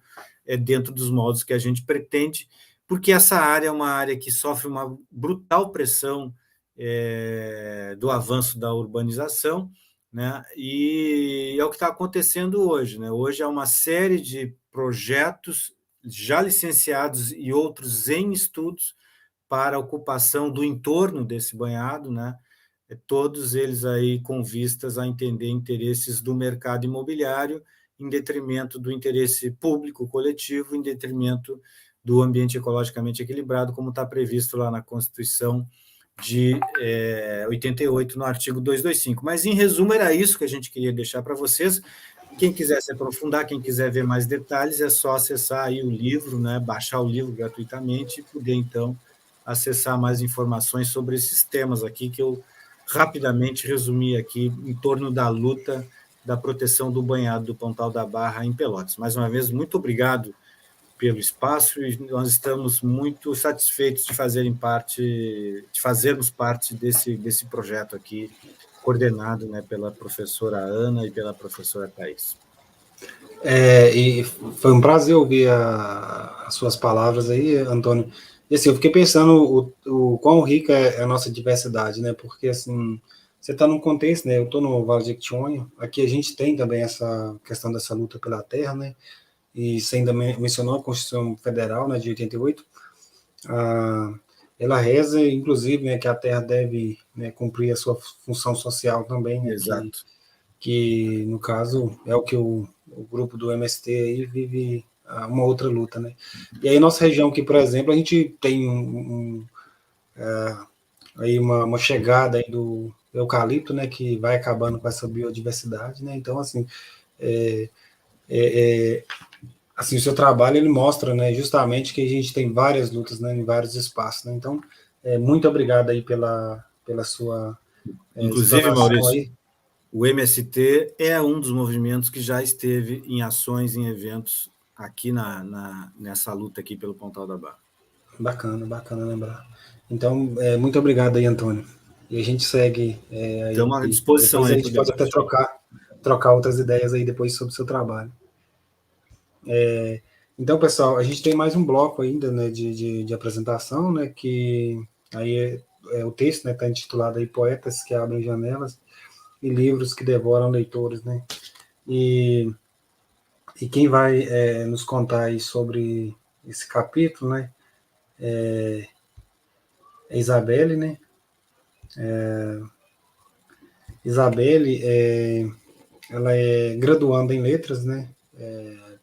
dentro dos moldes que a gente pretende, porque essa área é uma área que sofre uma brutal pressão do avanço da urbanização, né? E é o que está acontecendo hoje, né? Hoje há uma série de projetos já licenciados e outros em estudos para a ocupação do entorno desse banhado, né? Todos eles aí com vistas a entender interesses do mercado imobiliário em detrimento do interesse público coletivo, em detrimento do ambiente ecologicamente equilibrado, como está previsto lá na Constituição de 88, no artigo 225. Mas, em resumo, era isso que a gente queria deixar para vocês. Quem quiser se aprofundar, quem quiser ver mais detalhes, é só acessar aí o livro, né, baixar o livro gratuitamente e poder, então, acessar mais informações sobre esses temas aqui, que eu rapidamente resumi aqui em torno da luta da proteção do banhado do Pontal da Barra em Pelotas. Mais uma vez, muito obrigado pelo espaço, e nós estamos muito satisfeitos de fazermos parte desse projeto aqui, coordenado, né, pela professora Ana e pela professora Thais. E foi um prazer ouvir as suas palavras aí, Antônio. E assim, eu fiquei pensando o quão rica é a nossa diversidade, né? Porque assim, você está num contexto, né? Eu estou no Vale de Jequitinhonha, aqui a gente tem também essa questão dessa luta pela terra, né? E você ainda mencionou a Constituição Federal, né, de 88, ela reza, inclusive, né, que a terra deve, né, cumprir a sua função social também, né? Exato. Que no caso é o que o grupo do MST aí vive uma outra luta, né? E aí nossa região aqui, por exemplo, a gente tem aí uma chegada aí do eucalipto, né, que vai acabando com essa biodiversidade, né? Então, assim, assim, o seu trabalho, ele mostra, né, justamente que a gente tem várias lutas, né, em vários espaços, né? Então, muito obrigado aí pela sua inclusive, Maurício, aí. O MST é um dos movimentos que já esteve em ações, em eventos aqui nessa luta aqui pelo Pontal da Barra. Bacana lembrar. Então, muito obrigado aí, Antônio. E a gente segue aí. Estamos à disposição. Depois a gente pode até trocar outras ideias aí depois sobre o seu trabalho. Então, pessoal, a gente tem mais um bloco ainda, né, de apresentação, né, que aí o texto, né, está intitulado aí Poetas que Abrem Janelas e Livros que Devoram Leitores, né? E quem vai nos contar aí sobre esse capítulo, né, é Isabelle, né? Isabelle, ela é graduanda em Letras, né,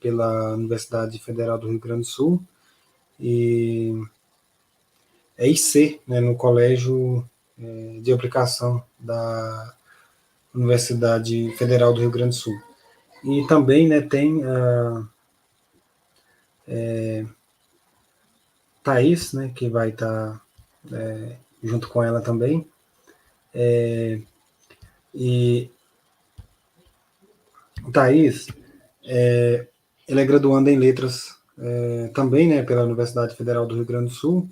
pela Universidade Federal do Rio Grande do Sul, e é IC, né, no Colégio de Aplicação da Universidade Federal do Rio Grande do Sul. E também, né, tem a Thais, né, que vai estar junto com ela também. E Thais, ela é graduanda em Letras também, né, pela Universidade Federal do Rio Grande do Sul,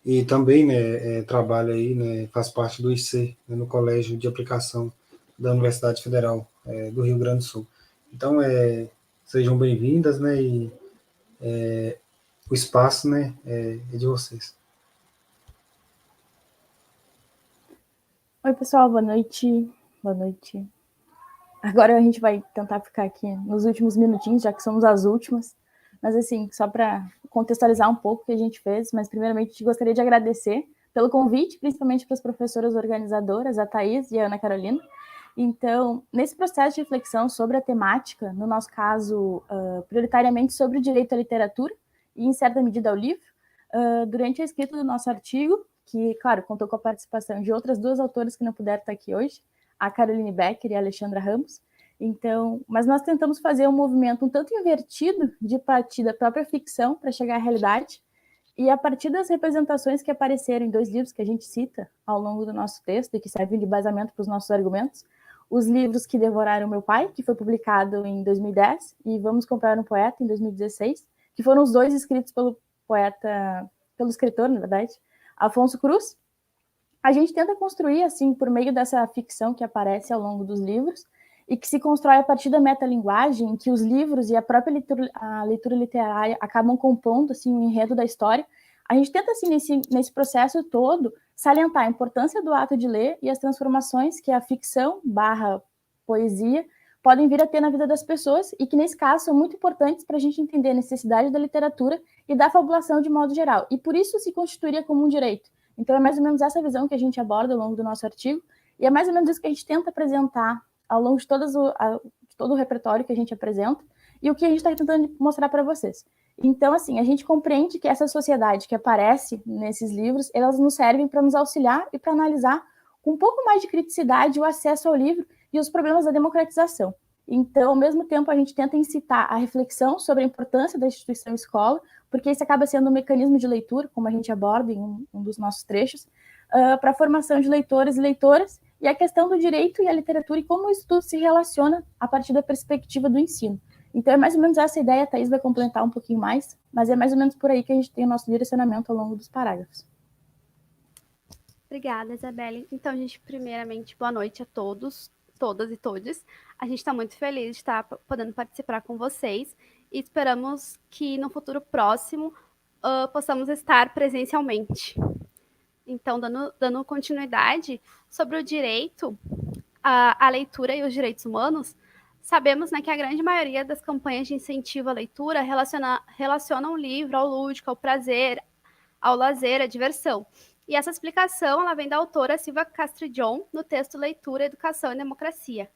e também, né, trabalha aí, né, faz parte do IC, né, no Colégio de Aplicação da Universidade Federal do Rio Grande do Sul. Então, sejam bem-vindas, né, e o espaço, né, é de vocês. Oi, pessoal, boa noite. Boa noite. Agora a gente vai tentar ficar aqui nos últimos minutinhos, já que somos as últimas. Mas, assim, só para contextualizar um pouco o que a gente fez, mas, primeiramente, gostaria de agradecer pelo convite, principalmente para as professoras organizadoras, a Thaís e a Ana Carolina. Então, nesse processo de reflexão sobre a temática, no nosso caso, prioritariamente sobre o direito à literatura e, em certa medida, ao livro, durante a escrita do nosso artigo, que, claro, contou com a participação de outras duas autoras que não puderam estar aqui hoje, a Caroline Becker e a Alexandra Ramos. Então, mas nós tentamos fazer um movimento um tanto invertido de partir da própria ficção para chegar à realidade, e a partir das representações que apareceram em 2 livros que a gente cita ao longo do nosso texto e que servem de embasamento para os nossos argumentos, os livros Que Devoraram Meu Pai, que foi publicado em 2010, e Vamos Comprar um Poeta, em 2016, que foram os 2 escritos pelo escritor, na verdade, Afonso Cruz. A gente tenta construir, assim, por meio dessa ficção que aparece ao longo dos livros e que se constrói a partir da metalinguagem, em que os livros e a própria leitura literária acabam compondo, assim, o enredo da história. A gente tenta, assim, nesse processo todo, salientar a importância do ato de ler e as transformações que a ficção / poesia podem vir a ter na vida das pessoas e que, nesse caso, são muito importantes para a gente entender a necessidade da literatura e da fabulação de modo geral. E por isso se constituiria como um direito. Então, é mais ou menos essa visão que a gente aborda ao longo do nosso artigo, e é mais ou menos isso que a gente tenta apresentar ao longo de todo o repertório que a gente apresenta, e o que a gente está tentando mostrar para vocês. Então, assim, a gente compreende que essa sociedade que aparece nesses livros, elas nos servem para nos auxiliar e para analisar com um pouco mais de criticidade o acesso ao livro e os problemas da democratização. Então, ao mesmo tempo, a gente tenta incitar a reflexão sobre a importância da instituição escola, porque isso acaba sendo um mecanismo de leitura, como a gente aborda em um dos nossos trechos, para a formação de leitores e leitoras, e a questão do direito e a literatura e como isso tudo se relaciona a partir da perspectiva do ensino. Então, é mais ou menos essa ideia, a Thaís vai complementar um pouquinho mais, mas é mais ou menos por aí que a gente tem o nosso direcionamento ao longo dos parágrafos. Obrigada, Isabelle. Então, gente, primeiramente, boa noite a todos, todas e todes. A gente está muito feliz de estar podendo participar com vocês e esperamos que no futuro próximo possamos estar presencialmente. Então, dando continuidade sobre o direito à leitura e os direitos humanos, sabemos, né, que a grande maioria das campanhas de incentivo à leitura relacionam o livro ao lúdico, ao prazer, ao lazer, à diversão. E essa explicação ela vem da autora Silvia Castrillon no texto Leitura, Educação e Democracia.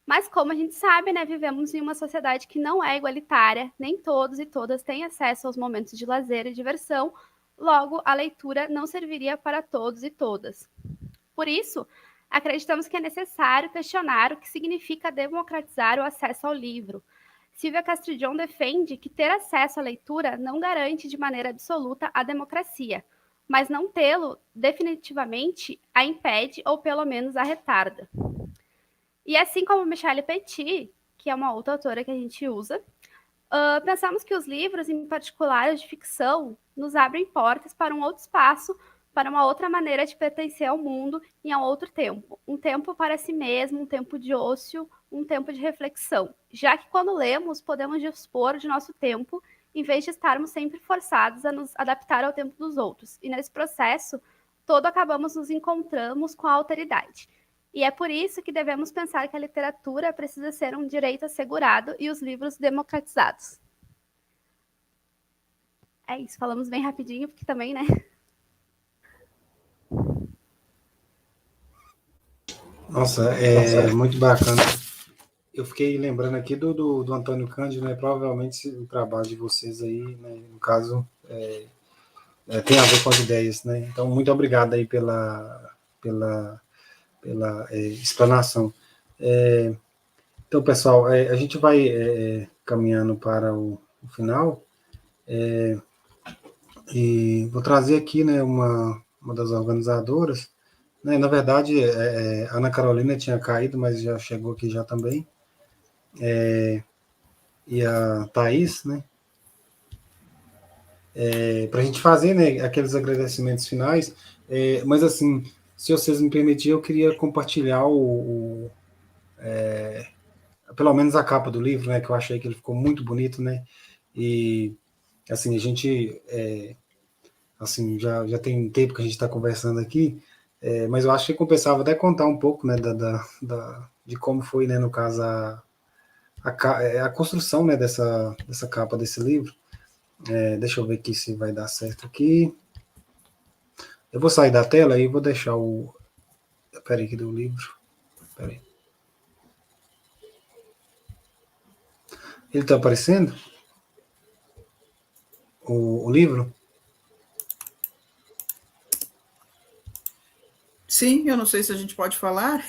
Mas como a gente sabe, né, vivemos em uma sociedade que não é igualitária, nem todos e todas têm acesso aos momentos de lazer e diversão, logo a leitura não serviria para todos e todas. Por isso, acreditamos que é necessário questionar o que significa democratizar o acesso ao livro. Silvia Castrillon defende que ter acesso à leitura não garante de maneira absoluta a democracia, mas não tê-lo definitivamente a impede ou pelo menos a retarda. E assim como Michelle Petit, que é uma outra autora que a gente usa, pensamos que os livros, em particular os de ficção, nos abrem portas para um outro espaço, para uma outra maneira de pertencer ao mundo em um outro tempo. Um tempo para si mesmo, um tempo de ócio, um tempo de reflexão. Já que quando lemos, podemos dispor de nosso tempo, em vez de estarmos sempre forçados a nos adaptar ao tempo dos outros. E nesse processo, todo acabamos nos encontramos com a alteridade. E é por isso que devemos pensar que a literatura precisa ser um direito assegurado e os livros democratizados. É isso, falamos bem rapidinho, porque também, né? Nossa, é muito bacana. Eu fiquei lembrando aqui do Antônio Cândido, né? Provavelmente o trabalho de vocês aí, né, no caso, tem a ver com as ideias, né? Então, muito obrigado aí pela explanação. Então, pessoal, a gente vai caminhando para o final, e vou trazer aqui, né, uma das organizadoras, né? Na verdade, a Ana Carolina tinha caído, mas já chegou aqui já também, e a Thaís, né? Para a gente fazer, né, aqueles agradecimentos finais, mas assim, se vocês me permitirem, eu queria compartilhar pelo menos a capa do livro, né, que eu achei que ele ficou muito bonito, né, e assim, a gente, assim, já tem um tempo que a gente está conversando aqui, mas eu acho que compensava até contar um pouco, né, de como foi, né, no caso, a construção, né, dessa capa desse livro. Deixa eu ver aqui se vai dar certo aqui. Eu vou sair da tela e vou deixar o... Peraí, que deu o livro. Peraí. Ele está aparecendo? O livro? Sim, eu não sei se a gente pode falar.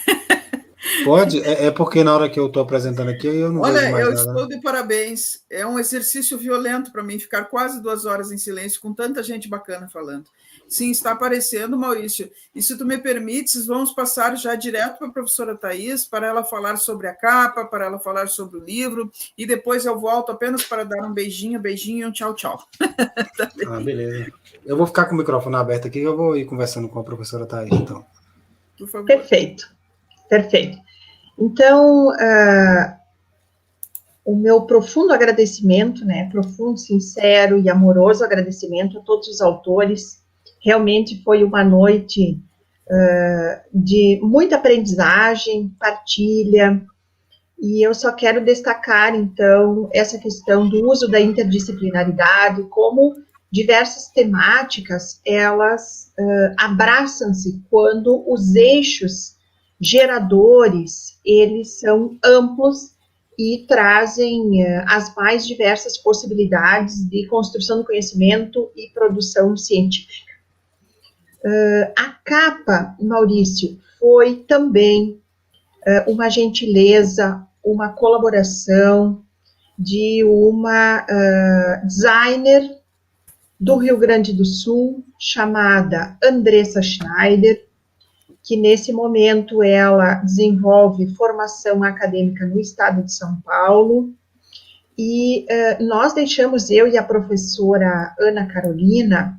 Pode? É porque na hora que eu estou apresentando aqui, eu não vejo Olha, mais eu nada. estou de parabéns. É um exercício violento para mim ficar quase 2 horas em silêncio com tanta gente bacana falando. Sim, está aparecendo, Maurício. E se tu me permites, vamos passar já direto para a professora Thais, para ela falar sobre a capa, para ela falar sobre o livro, e depois eu volto apenas para dar um beijinho, tchau, tchau. Ah, beleza. Eu vou ficar com o microfone aberto aqui, eu vou ir conversando com a professora Thais, então. Por favor. Perfeito. Então, o meu profundo agradecimento, né, profundo, sincero e amoroso agradecimento a todos os autores. Realmente foi uma noite de muita aprendizagem, partilha, e eu só quero destacar, então, essa questão do uso da interdisciplinaridade, como diversas temáticas, elas abraçam-se quando os eixos geradores, eles são amplos e trazem as mais diversas possibilidades de construção do conhecimento e produção científica. A capa, Maurício, foi também uma gentileza, uma colaboração de uma designer do Rio Grande do Sul, chamada Andressa Schneider, que nesse momento ela desenvolve formação acadêmica no estado de São Paulo, e nós deixamos, eu e a professora Ana Carolina,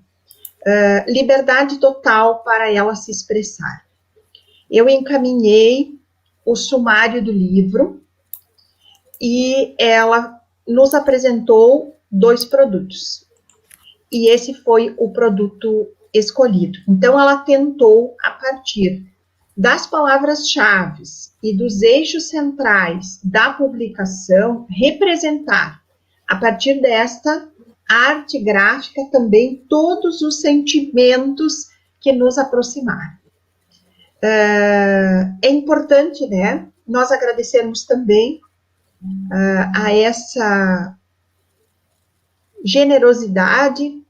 liberdade total para ela se expressar. Eu encaminhei o sumário do livro e ela nos apresentou 2 produtos. E esse foi o produto escolhido. Então, ela tentou, a partir das palavras-chave e dos eixos centrais da publicação, representar, a partir desta arte gráfica, também todos os sentimentos que nos aproximaram. É importante, né, nós agradecermos também a essa generosidade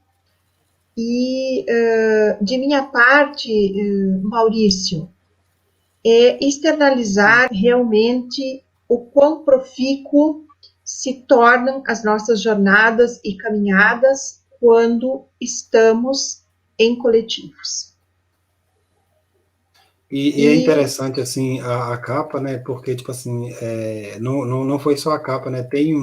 e, de minha parte, Maurício, externalizar realmente o quão profícuo se tornam as nossas jornadas e caminhadas quando estamos em coletivos. E é interessante, assim, a capa, né, porque, tipo assim, não foi só a capa, né, tem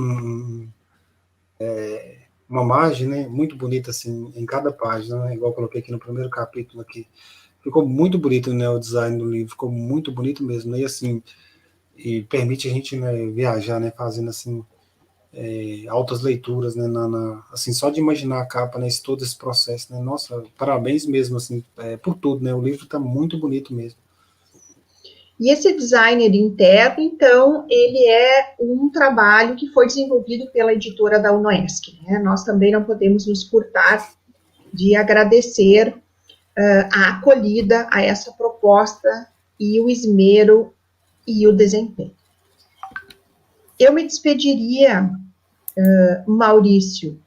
uma margem, né, muito bonita, assim, em cada página, né, igual eu coloquei aqui no primeiro capítulo aqui. Ficou muito bonito, né, o design do livro, ficou muito bonito mesmo, né, e assim, e permite a gente, né, viajar, né, fazendo, assim, altas leituras, né, assim, só de imaginar a capa, né, todo esse processo, né, nossa, parabéns mesmo, assim, por tudo, né, o livro está muito bonito mesmo. E esse designer interno, então, ele é um trabalho que foi desenvolvido pela editora da UNOESC, né? Nós também não podemos nos furtar de agradecer a acolhida a essa proposta e o esmero e o desempenho. Eu me despediria, Maurício,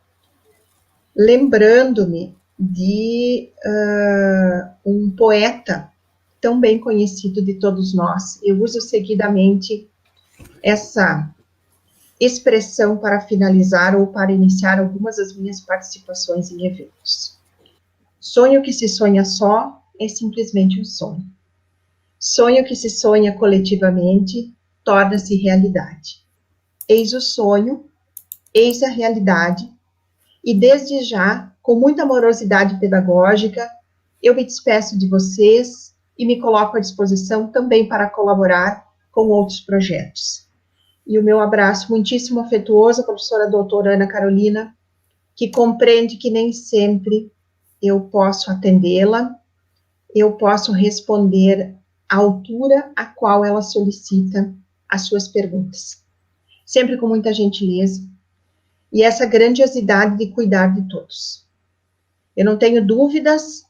lembrando-me de um poeta tão bem conhecido de todos nós. Eu uso seguidamente essa expressão para finalizar ou para iniciar algumas das minhas participações em eventos. Sonho que se sonha só é simplesmente um sonho. Sonho que se sonha coletivamente torna-se realidade. Eis o sonho, eis a realidade, e desde já, com muita amorosidade pedagógica, eu me despeço de vocês e me coloco à disposição também para colaborar com outros projetos. E o meu abraço muitíssimo afetuoso à professora doutora Ana Carolina, que compreende que nem sempre eu posso atendê-la, eu posso responder à altura a qual ela solicita as suas perguntas. Sempre com muita gentileza e essa grandiosidade de cuidar de todos. Eu não tenho dúvidas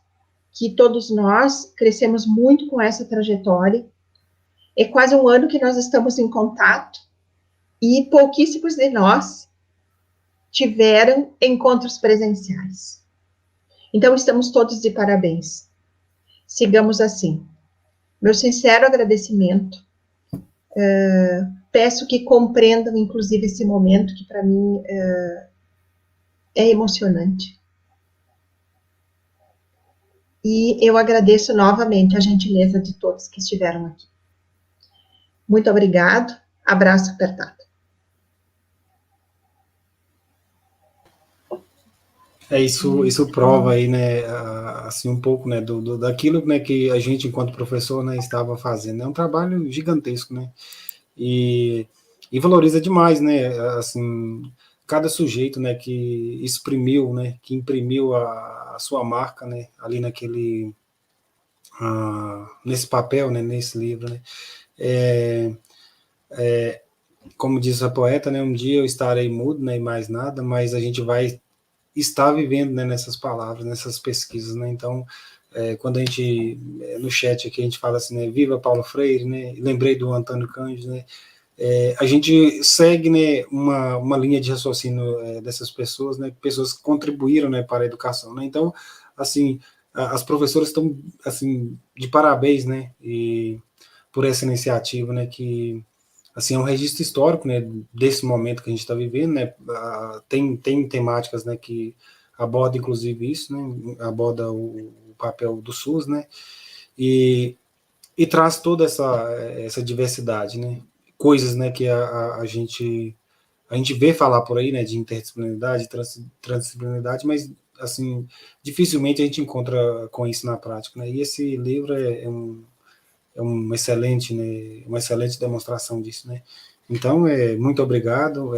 que todos nós crescemos muito com essa trajetória. É quase um ano que nós estamos em contato e pouquíssimos de nós tiveram encontros presenciais. Então, estamos todos de parabéns. Sigamos assim. Meu sincero agradecimento. Peço que compreendam, inclusive, esse momento que, para mim, é emocionante. E eu agradeço novamente a gentileza de todos que estiveram aqui. Muito obrigado. Abraço apertado. Isso prova aí, né, assim, um pouco, né, daquilo, né, que a gente, enquanto professor, né, estava fazendo. É um trabalho gigantesco, né, e valoriza demais, né, assim, cada sujeito, né, que exprimiu, né, que imprimiu a sua marca, né, ali nesse papel, né, nesse livro, né. Como diz a poeta, né, um dia eu estarei mudo, né, e mais nada, mas a gente vai estar vivendo, né, nessas palavras, nessas pesquisas, né. Então, quando a gente, no chat aqui, a gente fala assim, né, viva Paulo Freire, né, lembrei do Antônio Cândido, né, a gente segue, né, uma linha de raciocínio dessas pessoas, né, pessoas que contribuíram, né, para a educação, né. Então, assim, as professoras estão, assim, de parabéns, né, e por essa iniciativa, né, que, assim, é um registro histórico, né, desse momento que a gente está vivendo, né, tem temáticas, né, que aborda, inclusive, isso, né, aborda o papel do SUS, né, e traz toda essa diversidade, né, coisas, né, que a gente vê falar por aí, né, de interdisciplinaridade, transdisciplinaridade, mas, assim, dificilmente a gente encontra com isso na prática, né, e esse livro é uma excelente, né, uma excelente demonstração disso, né. Então, muito obrigado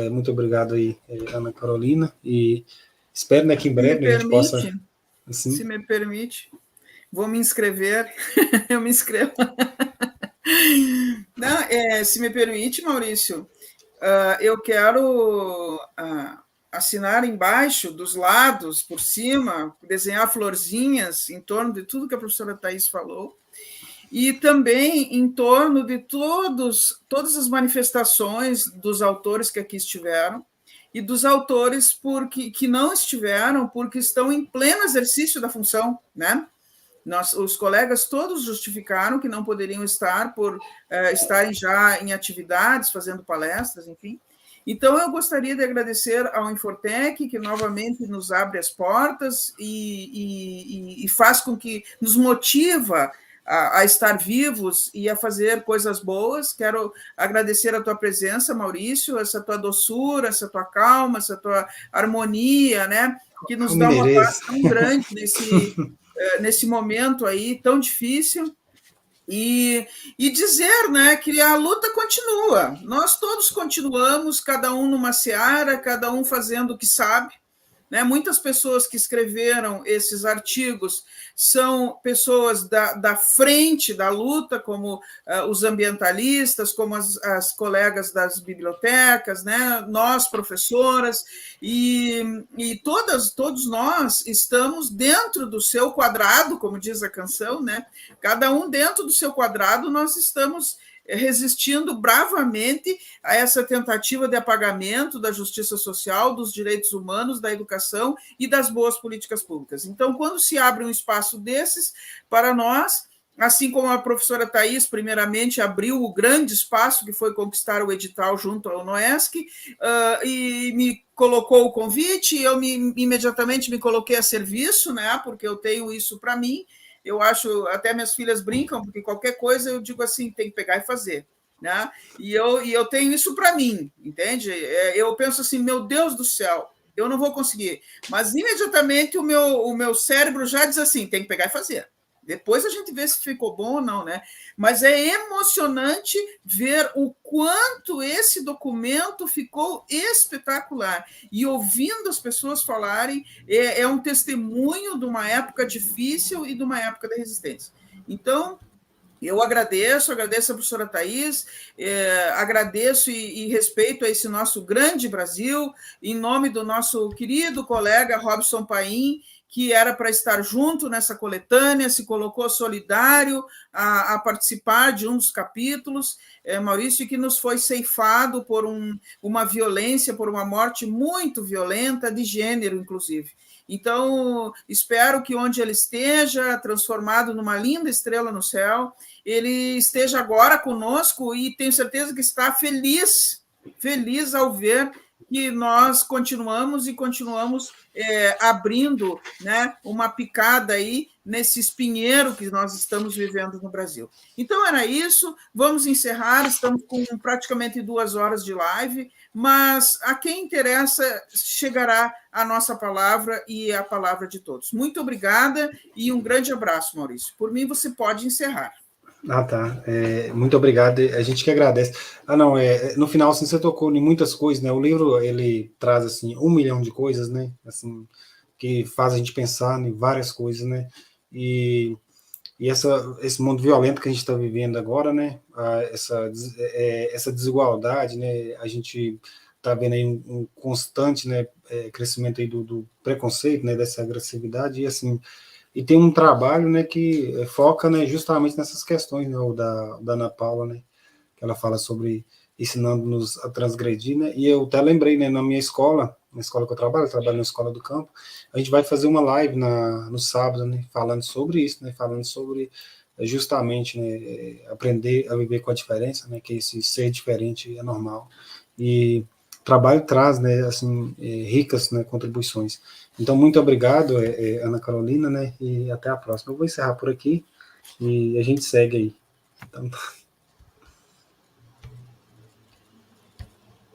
aí, Ana Carolina, e espero, né, que em breve, né, a gente possa... Assim... Se me permite, vou me inscrever, eu me inscrevo. Não, se me permite, Maurício, eu quero assinar embaixo, dos lados, por cima, desenhar florzinhas em torno de tudo que a professora Thais falou, e também em torno de todas as manifestações dos autores que aqui estiveram, e dos autores que não estiveram, porque estão em pleno exercício da função, né? Os colegas todos justificaram que não poderiam estar por estarem já em atividades, fazendo palestras, enfim. Então, eu gostaria de agradecer ao Infortec, que novamente nos abre as portas e faz com que nos motiva a estar vivos e a fazer coisas boas. Quero agradecer a tua presença, Maurício, essa tua doçura, essa tua calma, essa tua harmonia, né, que nos dá uma paz tão grande nesse momento aí tão difícil. E dizer, né, que a luta continua, nós todos continuamos, cada um numa seara, cada um fazendo o que sabe, né? Muitas pessoas que escreveram esses artigos são pessoas da frente da luta, como os ambientalistas, como as colegas das bibliotecas, né? Nós, professoras, e todos nós estamos dentro do seu quadrado, como diz a canção, né? Cada um dentro do seu quadrado, nós estamos resistindo bravamente a essa tentativa de apagamento da justiça social, dos direitos humanos, da educação e das boas políticas públicas. Então, quando se abre um espaço desses para nós, assim como a professora Thais, primeiramente, abriu o grande espaço que foi conquistar o edital junto ao Noesc, e me colocou o convite, eu imediatamente me coloquei a serviço, né, porque eu tenho isso para mim. Eu acho, até minhas filhas brincam, porque qualquer coisa eu digo assim, tem que pegar e fazer, né? E eu tenho isso para mim, entende? Eu penso assim, meu Deus do céu, eu não vou conseguir. Mas imediatamente o meu cérebro já diz assim, tem que pegar e fazer, Depois a gente vê se ficou bom ou não, né? Mas é emocionante ver o quanto esse documento ficou espetacular. E ouvindo as pessoas falarem, é um testemunho de uma época difícil e de uma época da resistência. Então, eu agradeço a professora Thais, agradeço e respeito a esse nosso grande Brasil, em nome do nosso querido colega Robson Paim, que era para estar junto nessa coletânea, se colocou solidário a participar de um dos capítulos, Maurício, que nos foi ceifado por uma violência, por uma morte muito violenta, de gênero, inclusive. Então, espero que onde ele esteja, transformado numa linda estrela no céu, ele esteja agora conosco e tenho certeza que está feliz ao ver que nós continuamos abrindo, né, uma picada aí nesse espinheiro que nós estamos vivendo no Brasil. Então, era isso, vamos encerrar, estamos com praticamente 2 horas de live, mas a quem interessa chegará a nossa palavra e a palavra de todos. Muito obrigada e um grande abraço, Maurício. Por mim, você pode encerrar. Tá. Muito obrigado. A gente que agradece. Não, no final, assim, você tocou em muitas coisas, né? O livro, ele traz, assim, 1 milhão de coisas, né? Assim, que faz a gente pensar em várias coisas, né? E esse mundo violento que a gente está vivendo agora, né? Essa desigualdade, né? A gente está vendo aí um constante, né, crescimento aí do preconceito, né? Dessa agressividade, e assim... E tem um trabalho, né, que foca, né, justamente nessas questões, né, da Ana Paula, né, que ela fala sobre ensinando-nos a transgredir, né, e eu até lembrei, né, na minha escola, na escola que eu trabalho na escola do campo, a gente vai fazer uma live no sábado, né, falando sobre isso, né, falando sobre justamente, né, aprender a viver com a diferença, né, que esse ser diferente é normal, e o trabalho traz, né, assim, ricas, né, contribuições. Então, muito obrigado, Ana Carolina, né, e até a próxima. Eu vou encerrar por aqui e a gente segue aí. Então...